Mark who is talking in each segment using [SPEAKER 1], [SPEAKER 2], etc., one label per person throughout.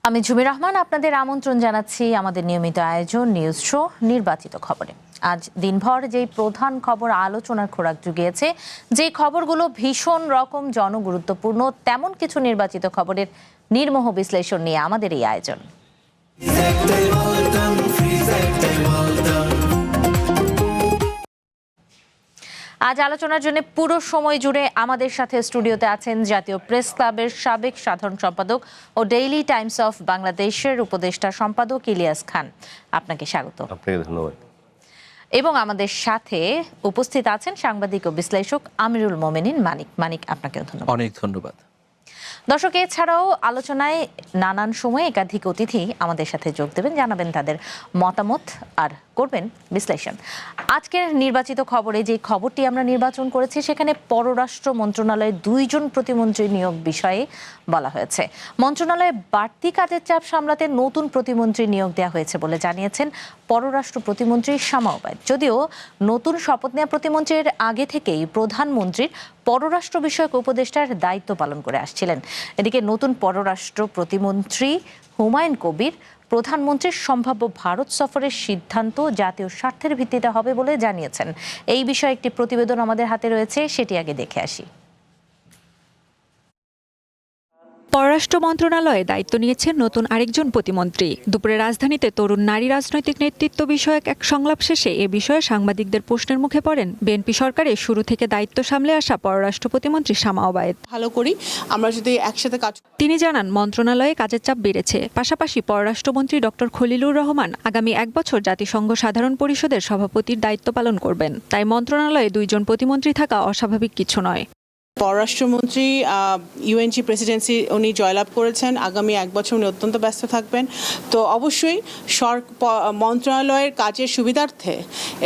[SPEAKER 1] আমি ঝুমি রহমান আপনাদের আমন্ত্রণ জানাচ্ছি আমাদের নিয়মিত আয়োজন নিউজ শো নির্বাচিত খবরে। আজ দিনভর যেই প্রধান খবর আলোচনার খোরাক জুগিয়েছে, যে খবরগুলো ভীষণ রকম জনগুরুত্বপূর্ণ, তেমন কিছু নির্বাচিত খবরের নির্মোহ বিশ্লেষণ নিয়ে আমাদের এই আয়োজন। আজ আলোচনার জন্য পুরো সময় জুড়ে আমাদের সাথে স্টুডিওতে আছেন জাতীয় প্রেস ক্লাবের সাবেক সাধারণ সম্পাদক ও ডেইলি টাইমস অফ বাংলাদেশের উপদেষ্টা সম্পাদক ইলিয়াস খান। আপনাকে স্বাগত।
[SPEAKER 2] আপনাকে ধন্যবাদ।
[SPEAKER 1] এবং আমাদের সাথে উপস্থিত আছেন সাংবাদিক ও বিশ্লেষক আমিরুল মোমেনিন মানিক। আপনাকেও ধন্যবাদ।
[SPEAKER 3] অনেক ধন্যবাদ।
[SPEAKER 1] দর্শক, এছাড়াও আলোচনায় নানান সময় একাধিক অতিথি আমাদের সাথে যোগ দেবেন, জানাবেন তাদের মতামত আর করবেন বিশ্লেষণ। আজকের নির্বাচিত খবরে যে খবরটি আমরা নির্বাচন করেছি, সেখানে পররাষ্ট্র মন্ত্রণালয়ের 2 জন প্রতিমন্ত্রী নিয়োগ বিষয়ে বলা হয়েছে। মন্ত্রণালয়ে বাড়তি কাজের চাপ সামলাতে নতুন প্রতিমন্ত্রী নিয়োগ দেওয়া হয়েছে বলে জানিয়েছেন পররাষ্ট্র প্রতিমন্ত্রী শামা ওবায়দ। যদিও নতুন শপথ নেওয়া প্রতিমন্ত্রীর আগে থেকেই প্রধানমন্ত্রীর পররাষ্ট্র বিষয়ক উপদেষ্টার দায়িত্ব পালন করে আসছিলেন। এদিকে নতুন পররাষ্ট্র প্রতিমন্ত্রী হুমায়ুন কবির প্রধানমন্ত্রীর সম্ভাব্য ভারত সফরের সিদ্ধান্ত জাতীয় স্বার্থের ভিত্তিতে হবে বলে জানিয়েছেন। এই বিষয়ে একটি প্রতিবেদন আমাদের হাতে রয়েছে, সেটি আগে দেখে আসি।
[SPEAKER 4] পররাষ্ট্র মন্ত্রণালয়ে দায়িত্ব নিয়েছেন নতুন আরেকজন প্রতিমন্ত্রী। দুপুরে রাজধানীতে তরুণ নারী রাজনৈতিক নেতৃত্ব বিষয়ক এক সংলাপ শেষে এ বিষয়ে সাংবাদিকদের প্রশ্নের মুখে পড়েন বিএনপি সরকারের শুরু থেকে দায়িত্ব সামলে আসা পররাষ্ট্র প্রতিমন্ত্রী শামা ওবায়দ।
[SPEAKER 5] ভালো করি আমরা যদি একসাথে কাজ।
[SPEAKER 4] তিনি জানান, মন্ত্রণালয়ে কাজের চাপ বেড়েছে। পাশাপাশি পররাষ্ট্রমন্ত্রী ডক্টর খলিলুর রহমান আগামী 1 বছর জাতিসংঘ সাধারণ পরিষদের সভাপতির দায়িত্ব পালন করবেন। তাই মন্ত্রণালয়ে 2 জন প্রতিমন্ত্রী থাকা অস্বাভাবিক কিছু নয়।
[SPEAKER 5] পররাষ্ট্রমন্ত্রী ইউএনজি প্রেসিডেন্সি উনি জয়লাভ করেছেন, আগামী 1 বছর উনি অত্যন্ত ব্যস্ত থাকবেন। তো অবশ্যই মন্ত্রণালয়ের কাজের সুবিধার্থে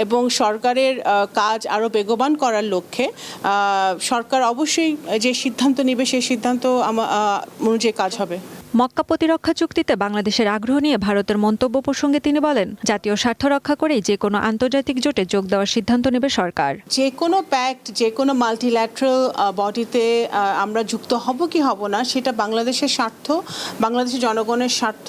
[SPEAKER 5] এবং সরকারের কাজ আরও বেগবান করার লক্ষ্যে সরকার অবশ্যই যে সিদ্ধান্ত নেবে সেই সিদ্ধান্ত অনুযায়ী কাজ হবে।
[SPEAKER 4] মক্কা প্রতিরক্ষা চুক্তিতে বাংলাদেশের আগ্রহ নিয়ে ভারতের মন্তব্য প্রসঙ্গে তিনি বলেন, জাতীয় স্বার্থ রক্ষা করেই যে কোনো আন্তর্জাতিক জোটে যোগ দেওয়ার সিদ্ধান্ত নেবে সরকার।
[SPEAKER 5] যে কোনো প্যাক্ট, যে কোনো মাল্টিল্যাটারাল বডিতে আমরা যুক্ত হব কি হব না, সেটা বাংলাদেশের স্বার্থ, বাংলাদেশের জনগণের স্বার্থ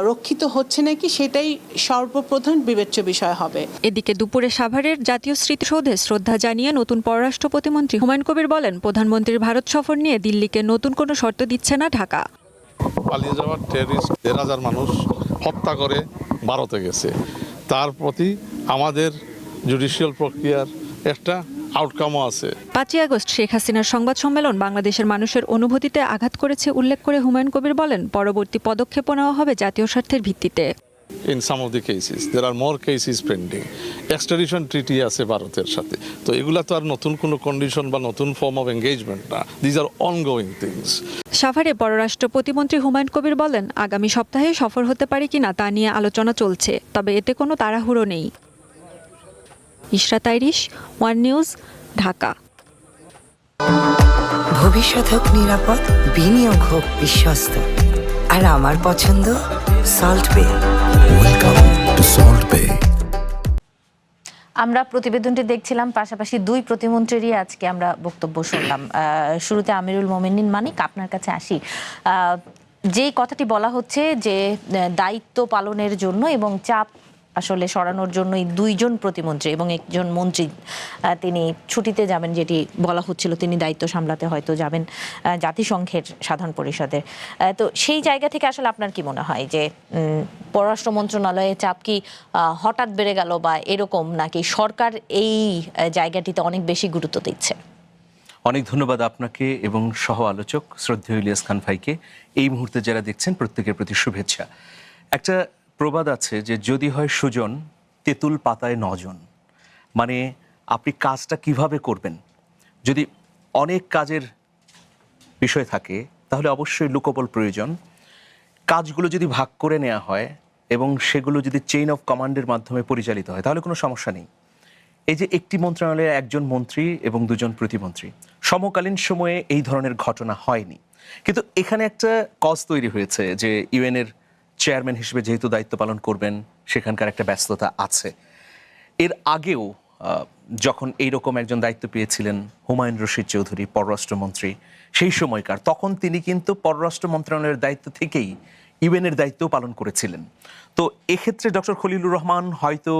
[SPEAKER 5] রক্ষিত হচ্ছে নাকি, সেটাই সর্বপ্রধান বিবেচ্য বিষয় হবে।
[SPEAKER 4] এদিকে দুপুরে সাভারের জাতীয় স্মৃতিসৌধে শ্রদ্ধা জানিয়ে নতুন পররাষ্ট্র প্রতিমন্ত্রী হুমায়ুন কবির বলেন, প্রধানমন্ত্রীর ভারত সফর নিয়ে দিল্লিকে নতুন কোনো শর্ত দিচ্ছে না ঢাকা।
[SPEAKER 6] পালিয়ে যাওয়ার টেররিস্ট 1,000 মানুষ হত্যা করে ভারতে গেছে, তার প্রতি আমাদের জুডিশিয়াল প্রক্রিয়ার একটা আউটকামও আছে।
[SPEAKER 4] 5ই আগস্ট শেখ হাসিনার সংবাদ সম্মেলন বাংলাদেশের মানুষের অনুভূতিতে আঘাত করেছে উল্লেখ করে হুমায়ুন কবির বলেন, পরবর্তী পদক্ষেপ নেওয়া হবে জাতীয় স্বার্থের ভিত্তিতে।
[SPEAKER 6] In some of the cases there are more cases pending. Extradition treaty আছে ভারতের সাথে, তো এগুলা তো আর নতুন কোনো কন্ডিশন বা নতুন ফর্ম অফ এনগেজমেন্ট না, দিজ আর অনগোয়িং থিংস।
[SPEAKER 4] সাভারে পররাষ্ট্র প্রতিমন্ত্রী হুমায়ুন কবির বলেন, আগামী সপ্তাহে সফর হতে পারে কিনা তা নিয়ে আলোচনা চলছে, তবে এতে কোনো তাড়াহুড়ো নেই। Ishrat Irish, one news, Dhaka.
[SPEAKER 7] ভবিষ্যৎ হোক নিরাপদ, বিনিয়োগ হোক বিশ্বস্ত, আর আমার পছন্দ সল্ট বে। ওয়েলকাম টু সল্ট বে।
[SPEAKER 1] আমরা প্রতিবেদনটি দেখছিলাম, পাশাপাশি 2 প্রতিমন্ত্রীরই আজকে আমরা বক্তব্য শুনলাম। শুরুতে আমিরুল মোমেনিন মানিক, আপনার কাছে আসি। যেই কথাটি বলা হচ্ছে যে দায়িত্ব পালনের জন্য এবং চাপ আসলে সরানোর জন্য 2 জন প্রতিমন্ত্রী এবং 1 জন মন্ত্রী তিনি ছুটিতে যাবেন, যেটি বলা হচ্ছিল তিনি দায়িত্ব সামলাতে হয়তো যাবেন জাতিসংঘের সাধারণ পরিষদের। তো সেই জায়গা থেকে আসলে আপনার কি মনে হয় যে পররাষ্ট্র মন্ত্রণালয়ের চাপ কি হঠাৎ বেড়ে গেল বা এরকম, নাকি সরকার এই জায়গাটিতে অনেক বেশি গুরুত্ব দিচ্ছে?
[SPEAKER 3] অনেক ধন্যবাদ আপনাকে এবং সহ আলোচক শ্রদ্ধেয় ইলিয়াস খান ভাইকে। এই মুহূর্তে যারা দেখছেন প্রত্যেকের প্রতি শুভেচ্ছা। একটা প্রবাদ আছে যে যদি হয় সুজন, তেঁতুল পাতায় 9 জন। মানে আপনি কাজটা কিভাবে করবেন, যদি অনেক কাজের বিষয় থাকে তাহলে অবশ্যই লোকবল প্রয়োজন। কাজগুলো যদি ভাগ করে নেওয়া হয় এবং সেগুলো যদি চেইন অফ কমান্ডের মাধ্যমে পরিচালিত হয় তাহলে কোনো সমস্যা নেই। এই যে একটি মন্ত্রণালয়ে 1 জন মন্ত্রী এবং 2 জন প্রতিমন্ত্রী, সমকালীন সময়ে এই ধরনের ঘটনা হয়নি। কিন্তু এখানে একটা কজ তৈরি হয়েছে যে ইউএনের চেয়ারম্যান হিসেবে যেহেতু দায়িত্ব পালন করবেন, সেখানকার একটা ব্যস্ততা আছে। এর আগেও যখন এইরকম একজন দায়িত্ব পেয়েছিলেন হুমায়ুন রশিদ চৌধুরী পররাষ্ট্রমন্ত্রী, সেই সময়কার, তখন তিনি কিন্তু পররাষ্ট্র মন্ত্রণালয়ের দায়িত্ব থেকেই ইউএনের দায়িত্ব পালন করেছিলেন। তো এক্ষেত্রে ডক্টর খলিলুর রহমান হয়তো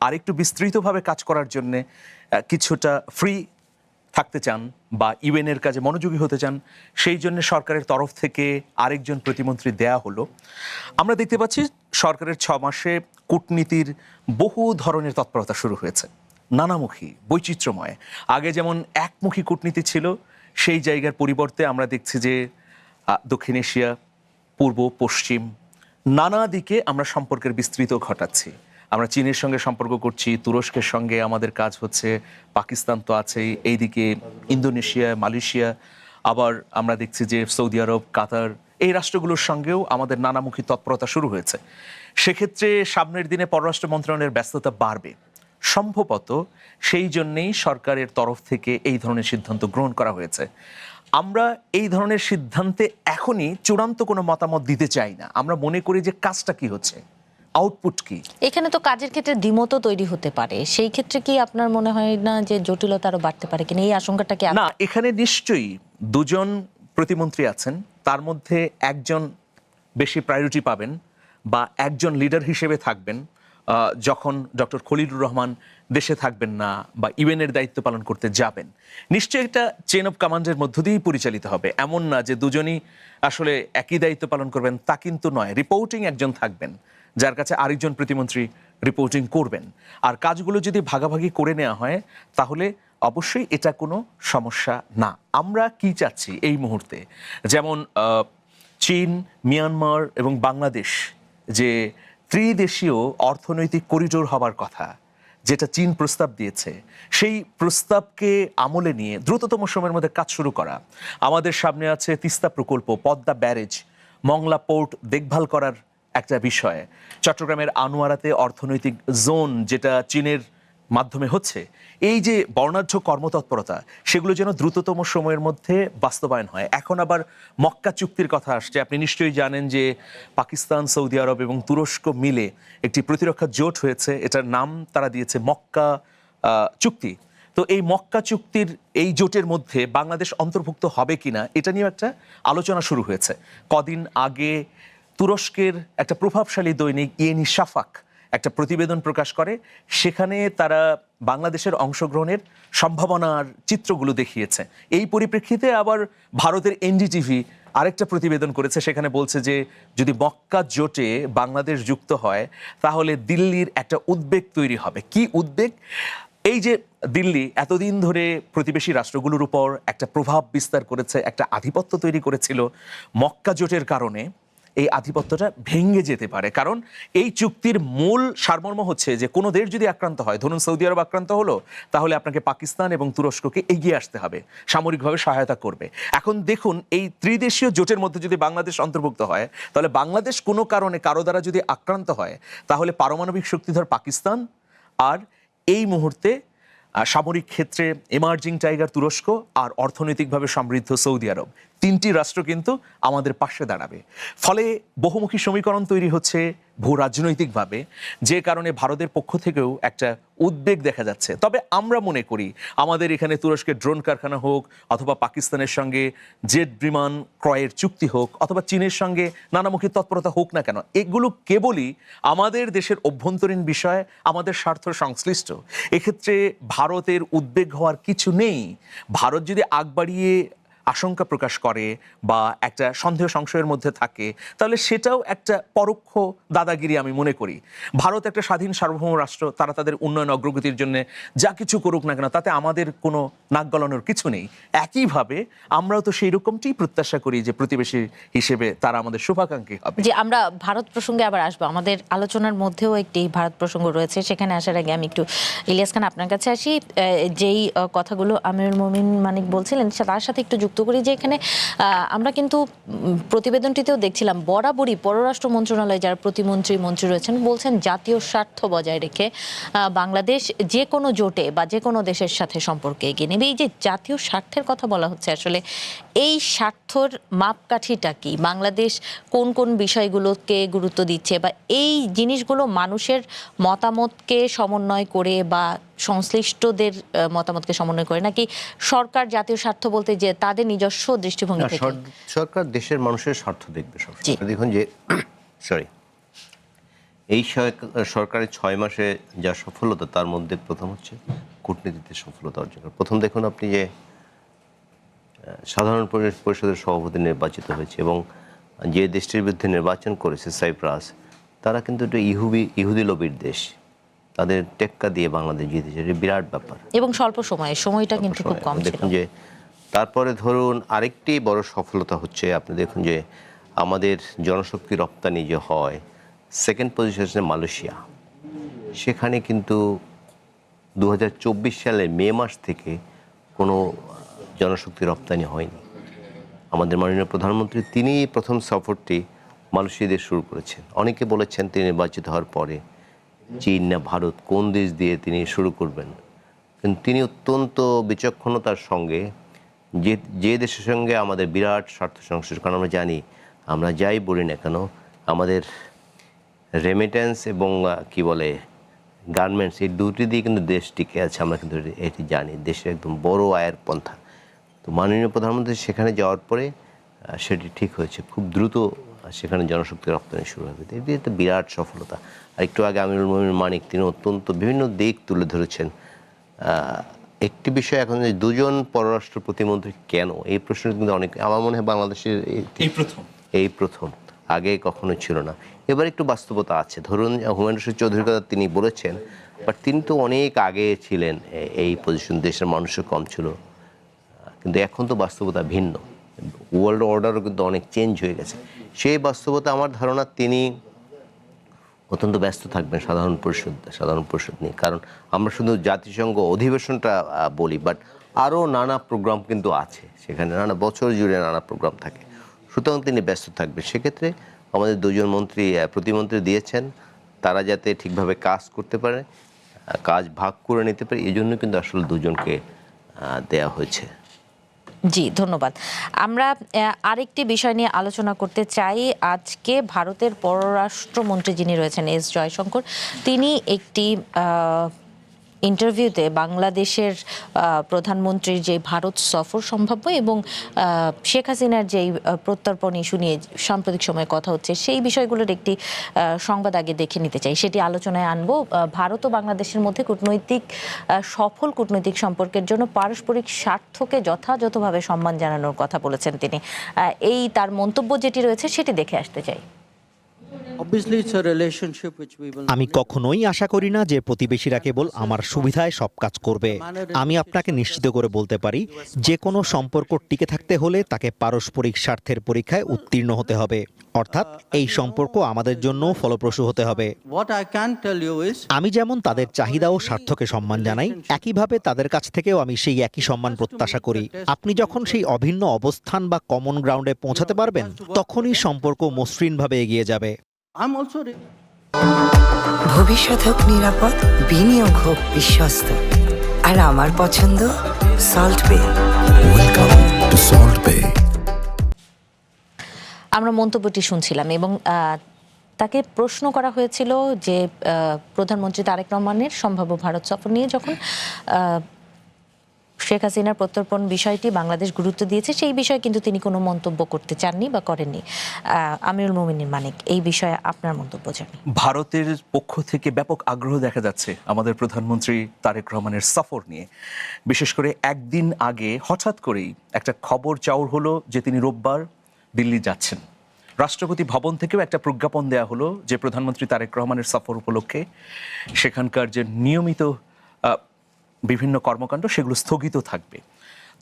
[SPEAKER 3] আরেকটু বিস্তৃতভাবে কাজ করার জন্যে কিছুটা ফ্রি থাকতে চান বা ইউএনের কাজে মনোযোগী হতে চান, সেই জন্য সরকারের তরফ থেকে আরেকজন প্রতিমন্ত্রী দেয়া হলো। আমরা দেখতে পাচ্ছি সরকারের 6 মাসে কূটনীতির বহু ধরনের তৎপরতা শুরু হয়েছে, নানামুখী, বৈচিত্র্যময়। আগে যেমন একমুখী কূটনীতি ছিল, সেই জায়গার পরিবর্তে আমরা দেখছি যে দক্ষিণ এশিয়া, পূর্ব পশ্চিম নানা দিকে আমরা সম্পর্কের বিস্তৃত ঘটাচ্ছি। আমরা চীনের সঙ্গে সম্পর্ক করছি, তুরস্কের সঙ্গে আমাদের কাজ হচ্ছে, পাকিস্তান তো আছেই, এইদিকে ইন্দোনেশিয়া, মালয়েশিয়া, আবার আমরা দেখছি যে সৌদি আরব, কাতার, এই রাষ্ট্রগুলোর সঙ্গেও আমাদের নানামুখী তৎপরতা শুরু হয়েছে। সেক্ষেত্রে সামনের দিনে পররাষ্ট্র মন্ত্রণালয়ের ব্যস্ততা বাড়বে সম্ভবত, সেই জন্যেই সরকারের তরফ থেকে এই ধরনের সিদ্ধান্ত গ্রহণ করা হয়েছে। আমরা এই ধরনের সিদ্ধান্তে এখনই চূড়ান্ত কোনো মতামত দিতে চাই না। আমরা মনে করি যে কাজটা কি হচ্ছে, আউটপুট কি।
[SPEAKER 1] এখানে তো কাজের ক্ষেত্রে দ্বিমতও তৈরি হতে পারে, সেই ক্ষেত্রে কি আপনার মনে হয় না যে জটিলতা আরো বাড়তে পারে কিনা, এই আশঙ্কাটা কি?
[SPEAKER 3] না, এখানে নিশ্চয়ই দুজন প্রতিমন্ত্রী আছেন, তার মধ্যে একজন বেশি প্রায়োরিটি পাবেন বা একজন লিডার হিসেবে থাকবেন যখন ডক্টর খলিলুর রহমান দেশে থাকবেন না বা ইউএনের দায়িত্ব পালন করতে যাবেন। নিশ্চয়ই এটা চেন অফ কমান্ডের মধ্য দিয়েই পরিচালিত হবে, এমন না যে দুজনই আসলে একই দায়িত্ব পালন করবেন, তা কিন্তু নয়। রিপোর্টিং একজন থাকবেন, যার কাছে আরেকজন প্রতিমন্ত্রী রিপোর্টিং করবেন। আর কাজগুলো যদি ভাগাভাগি করে নেওয়া হয় তাহলে অবশ্যই এটা কোনো সমস্যা না। আমরা কি চাচ্ছি এই মুহূর্তে, যেমন চীন, মিয়ানমার এবং বাংলাদেশ যে ত্রিদেশীয় অর্থনৈতিক করিডোর হবার কথা, যেটা চীন প্রস্তাব দিয়েছে, সেই প্রস্তাবকে আমলে নিয়ে দ্রুততম সময়ের মধ্যে কাজ শুরু করা। আমাদের সামনে আছে তিস্তা প্রকল্প, পদ্মা ব্যারেজ, মংলা পোর্ট দেখভাল করার একটা বিষয়, চট্টগ্রামের আনোয়ারাতে অর্থনৈতিক জোন যেটা চীনের মাধ্যমে হচ্ছে। এই যে বর্ণাঢ্য কর্মতৎপরতা, সেগুলো যেন দ্রুততম সময়ের মধ্যে বাস্তবায়ন হয়। এখন আবার মক্কা চুক্তির কথা আসছে। আপনি নিশ্চয়ই জানেন যে পাকিস্তান, সৌদি আরব এবং তুরস্ক মিলে একটি প্রতিরক্ষা জোট হয়েছে, এটার নাম তারা দিয়েছে মক্কা চুক্তি। তো এই মক্কা চুক্তির এই জোটের মধ্যে বাংলাদেশ অন্তর্ভুক্ত হবে কিনা, এটা নিয়ে একটা আলোচনা শুরু হয়েছে। কদিন আগে তুরস্কের একটা প্রভাবশালী দৈনিক ইয়েনি শাফাক একটা প্রতিবেদন প্রকাশ করে, সেখানে তারা বাংলাদেশের অংশগ্রহণের সম্ভাবনার চিত্রগুলো দেখিয়েছে। এই পরিপ্রেক্ষিতে আবার ভারতের এনডিটিভি আরেকটা প্রতিবেদন করেছে, সেখানে বলছে যে যদি মক্কা জোটে বাংলাদেশ যুক্ত হয় তাহলে দিল্লির একটা উদ্বেগ তৈরি হবে। কি উদ্বেগ? এই যে দিল্লি এতদিন ধরে প্রতিবেশী রাষ্ট্রগুলোর উপর একটা প্রভাব বিস্তার করেছে, একটা আধিপত্য তৈরি করেছিল, মক্কা জোটের কারণে এই আধিপত্যটা ভেঙে যেতে পারে। কারণ এই চুক্তির মূল সারমর্ম হচ্ছে যে কোনো দেশ যদি আক্রান্ত হয়, ধরুন সৌদি আরব আক্রান্ত হলো, তাহলে আপনাকে পাকিস্তান এবং তুরস্ককে এগিয়ে আসতে হবে, সামরিকভাবে সহায়তা করবে। এখন দেখুন, এই ত্রিদেশীয় জোটের মধ্যে যদি বাংলাদেশ অন্তর্ভুক্ত হয়, তাহলে বাংলাদেশ কোনো কারণে কারো দ্বারা যদি আক্রান্ত হয়, তাহলে পারমাণবিক শক্তিধর পাকিস্তান আর এই মুহূর্তে সামরিক ক্ষেত্রে এমার্জিং টাইগার তুরস্ক আর অর্থনৈতিকভাবে সমৃদ্ধ সৌদি আরব, তিনটি রাষ্ট্র কিন্তু আমাদের পাশে দাঁড়াবে। ফলে বহুমুখী সমীকরণ তৈরি হচ্ছে ভূ রাজনৈতিকভাবে, যে কারণে ভারতের পক্ষ থেকেও একটা উদ্বেগ দেখা যাচ্ছে। তবে আমরা মনে করি আমাদের এখানে তুরস্কের ড্রোন কারখানা হোক, অথবা পাকিস্তানের সঙ্গে জেট বিমান ক্রয়ের চুক্তি হোক, অথবা চীনের সঙ্গে নানামুখী তৎপরতা হোক না কেন, এগুলো কেবলই আমাদের দেশের অভ্যন্তরীণ বিষয়, আমাদের স্বার্থ সংশ্লিষ্ট। এক্ষেত্রে ভারতের উদ্বেগ হওয়ার কিছু নেই। ভারত যদি আগ বাড়িয়ে আশঙ্কা প্রকাশ করে বা একটা সন্দেহ সংশয়ের মধ্যে থাকে, তাহলে সেটাও একটা পরোক্ষ দাদাগিরি আমি মনে করি। ভারত একটা স্বাধীন সার্বভৌম রাষ্ট্র, তারা তাদের উন্নয়ন অগ্রগতির জন্য যা কিছু করুক না কেন, তাতে আমাদের কোনো নাক গলানোর কিছু নেই। একইভাবে আমরাও তো সেই রকমটি প্রত্যাশা করি যে প্রতিবেশী হিসেবে তারা আমাদের শুভাকাঙ্ক্ষী হবে।
[SPEAKER 1] যে আমরা ভারত প্রসঙ্গে আবার আসবো, আমাদের আলোচনার মধ্যেও একটি ভারত প্রসঙ্গ রয়েছে। সেখানে আসার আগে আমি একটু ইলিয়াস খান আপনার কাছে আসি। যেই কথাগুলো আমিরুল মোমিন মানিক বলছিলেন তার সাথে একটু যুক্ত করি যে এখানে আমরা কিন্তু প্রতিবেদনটিতেও দেখছিলাম বরাবরই পররাষ্ট্র মন্ত্রণালয়ে যারা প্রতিমন্ত্রী মন্ত্রী রয়েছেন বলছেন জাতীয় স্বার্থ বজায় রেখে বাংলাদেশ যে কোনো জোটে বা যে কোনো দেশের সাথে সম্পর্কে এগিয়ে নেবে। এই যে জাতীয় স্বার্থের কথা বলা হচ্ছে, আসলে এই স্বার্থর মাপকাঠিটা কি? বাংলাদেশ কোন কোন বিষয়গুলোকে গুরুত্ব দিচ্ছে বা এই জিনিসগুলো মানুষের মতামতকে সমন্বয় করে বা সংশ্লিষ্টদের মতামতকে সমন্বয় করে, নাকি সরকার জাতীয় স্বার্থ বলতে যে তাদের নিজস্ব দৃষ্টিভঙ্গি থেকে?
[SPEAKER 2] সরকার দেশের মানুষের স্বার্থ দেখবে
[SPEAKER 1] জি।
[SPEAKER 2] সবসময়। দেখুন যে সরি, এই সরকারের 6 মাসে যা সফলতা, তার মধ্যে প্রথম হচ্ছে কূটনীতিতে সফলতা অর্জন করা। প্রথম দেখুন আপনি যে সাধারণ পরিষদের সভাপতি নির্বাচিত হয়েছে, এবং যে দেশটির বিরুদ্ধে নির্বাচন করেছে সাইপ্রাস, তারা কিন্তু একটা ইহুদি লবির দেশ, তাদের টেক্কা দিয়ে বাংলাদেশ জিতেছে, এটা বিরাট ব্যাপার।
[SPEAKER 1] এবং স্বল্প সময়টা কিন্তু খুব কম ছিল।
[SPEAKER 2] দেখুন যে তারপরে ধরুন আরেকটি বড় সফলতা হচ্ছে, আপনি দেখুন যে আমাদের জনশক্তি রপ্তানি যে হয়, সেকেন্ড পজিশন হচ্ছে মালয়েশিয়া। সেখানে কিন্তু 2024 সালের মে মাস থেকে কোনো জনশক্তি রপ্তানি হয়নি। আমাদের মাননীয় প্রধানমন্ত্রী তিনি প্রথম সফরটি মালয়েশিয়া দিয়ে শুরু করেছেন। অনেকে বলেছেন তিনি নির্বাচিত হওয়ার পরে চীন না ভারত কোন দেশ দিয়ে তিনি শুরু করবেন, কিন্তু তিনি অত্যন্ত বিচক্ষণতার সঙ্গে যে দেশের সঙ্গে আমাদের বিরাট স্বার্থ সংশ্লিষ্ট, কারণ আমরা জানি আমরা যাই বলি না কেন আমাদের রেমিটেন্স এবং কি বলে গার্মেন্টস, এই দুটি দিয়ে কিন্তু দেশ টিকে আছে, আমরা কিন্তু এটি জানি, দেশের একদম বড় আয়ের পন্থা। তো মাননীয় প্রধানমন্ত্রী সেখানে যাওয়ার পরে সেটি ঠিক হয়েছে, খুব দ্রুত সেখানে জনশক্তি রপ্তানি শুরু হবে। এটি একটা বিরাট সফলতা। আর একটু আগে আমিরুল মোমিন মানিক তিনি অত্যন্ত বিভিন্ন দিক তুলে ধরেছেন। একটি বিষয় এখন যে দুজন পররাষ্ট্র প্রতিমন্ত্রী কেন, এই প্রশ্ন কিন্তু অনেক, আমার মনে হয় বাংলাদেশের এই প্রথম, আগে কখনো ছিল না। এবার একটু বাস্তবতা আছে। ধরুন হুমায়ুন রশীদ চৌধুরীর কথা তিনি বলেছেন, বাট তিনি তো অনেক আগে ছিলেন এই পজিশন, দেশের মানুষের কম ছিল, কিন্তু এখন তো বাস্তবতা ভিন্ন, ওয়ার্ল্ড অর্ডারও কিন্তু অনেক চেঞ্জ হয়ে গেছে। সেই বাস্তবতা আমার ধারণা তিনি অত্যন্ত ব্যস্ত থাকবেন সাধারণ পরিষদ নিয়ে, কারণ আমরা শুধু জাতিসংঘ অধিবেশনটা বলি, বাট আরও নানা প্রোগ্রাম কিন্তু আছে সেখানে, নানা বছর জুড়ে নানা প্রোগ্রাম থাকে, সুতরাং তিনি ব্যস্ত থাকবেন। সেক্ষেত্রে আমাদের দুজন প্রতিমন্ত্রী দিয়েছেন, তারা যাতে ঠিকভাবে কাজ করতে পারে, কাজ ভাগ করে নিতে পারে, এই জন্য কিন্তু আসলে দুজনকে দেয়া হয়েছে।
[SPEAKER 1] জি, ধন্যবাদ। আমরা আরেকটি বিষয় নিয়ে আলোচনা করতে চাই। আজকে ভারতের পররাষ্ট্রমন্ত্রী যিনি রয়েছেন এস জয়শঙ্কর, তিনি একটি ইন্টারভিউতে বাংলাদেশের প্রধানমন্ত্রীর যে ভারত সফর সম্ভাব্য এবং শেখ হাসিনার যেই প্রত্যর্পণ ইস্যু নিয়ে সাম্প্রতিক সময়ে কথা হচ্ছে, সেই বিষয়গুলোর একটি সংবাদ আগে দেখে নিতে চাই, সেটি আলোচনায় আনবো। ভারত ও বাংলাদেশের মধ্যে সফল কূটনৈতিক সম্পর্কের জন্য পারস্পরিক স্বার্থকে যথাযথভাবে সম্মান জানানোর কথা বলেছেন তিনি। এই তার মন্তব্য যেটি রয়েছে সেটি দেখে আসতে চাই।
[SPEAKER 8] আমি কখনোই আশা করি না যে প্রতিবেশীরা কেবল আমার সুবিধায় সব কাজ করবে। আমি আপনাকে নিশ্চিত করে বলতে পারি, যে কোনো সম্পর্ক টিকে থাকতে হলে তাকে পারস্পরিক স্বার্থের পরীক্ষায় উত্তীর্ণ হতে হবে, অর্থাৎ এই সম্পর্ক আমাদের জন্য ফলপ্রসূ হতে হবে। আমি যেমন তাদের চাহিদা ও স্বার্থকে সম্মান জানাই, একইভাবে তাদের কাছ থেকেও আমি সেই একই সম্মান প্রত্যাশা করি। আপনি যখন সেই অভিন্ন অবস্থান বা কমন গ্রাউন্ডে পৌঁছাতে পারবেন, তখনই সম্পর্ক মসৃণভাবে এগিয়ে যাবে।
[SPEAKER 7] ভবিষ্যৎ হোক নিরাপদ, বিনিয়োগ হোক বিশ্বস্ত, আর আমার পছন্দ সল্ট বে।
[SPEAKER 9] ওয়েলকাম টু সল্ট বে।
[SPEAKER 1] আমরা মন্তব্যটি শুনছিলাম এবং তাকে প্রশ্ন করা হয়েছিল যে প্রধানমন্ত্রী তারেক রহমানের সম্ভাব্য ভারত সফর নিয়ে, যখন শেখ হাসিনার প্রত্যর্পণ বিষয়টি বাংলাদেশ গুরুত্ব দিয়েছে, সেই বিষয়ে কিন্তু তিনি কোনো মন্তব্য করতে চাননি বা করেননি। আমিরুল মোমিন মানিক, এই বিষয়ে আপনার মন্তব্য জানি।
[SPEAKER 3] ভারতের পক্ষ থেকে ব্যাপক আগ্রহ দেখা যাচ্ছে আমাদের প্রধানমন্ত্রী তারেক রহমানের সফর নিয়ে। বিশেষ করে একদিন আগে হঠাৎ করেই একটা খবর চাউর হলো যে তিনি রোববার দিল্লি যাচ্ছেন। রাষ্ট্রপতি ভবন থেকেও একটা প্রজ্ঞাপন দেয়া হলো যে প্রধানমন্ত্রী তারেক রহমানের সফর উপলক্ষে সেখানকার যে নিয়মিত বিভিন্ন কর্মকাণ্ড সেগুলো স্থগিত থাকবে।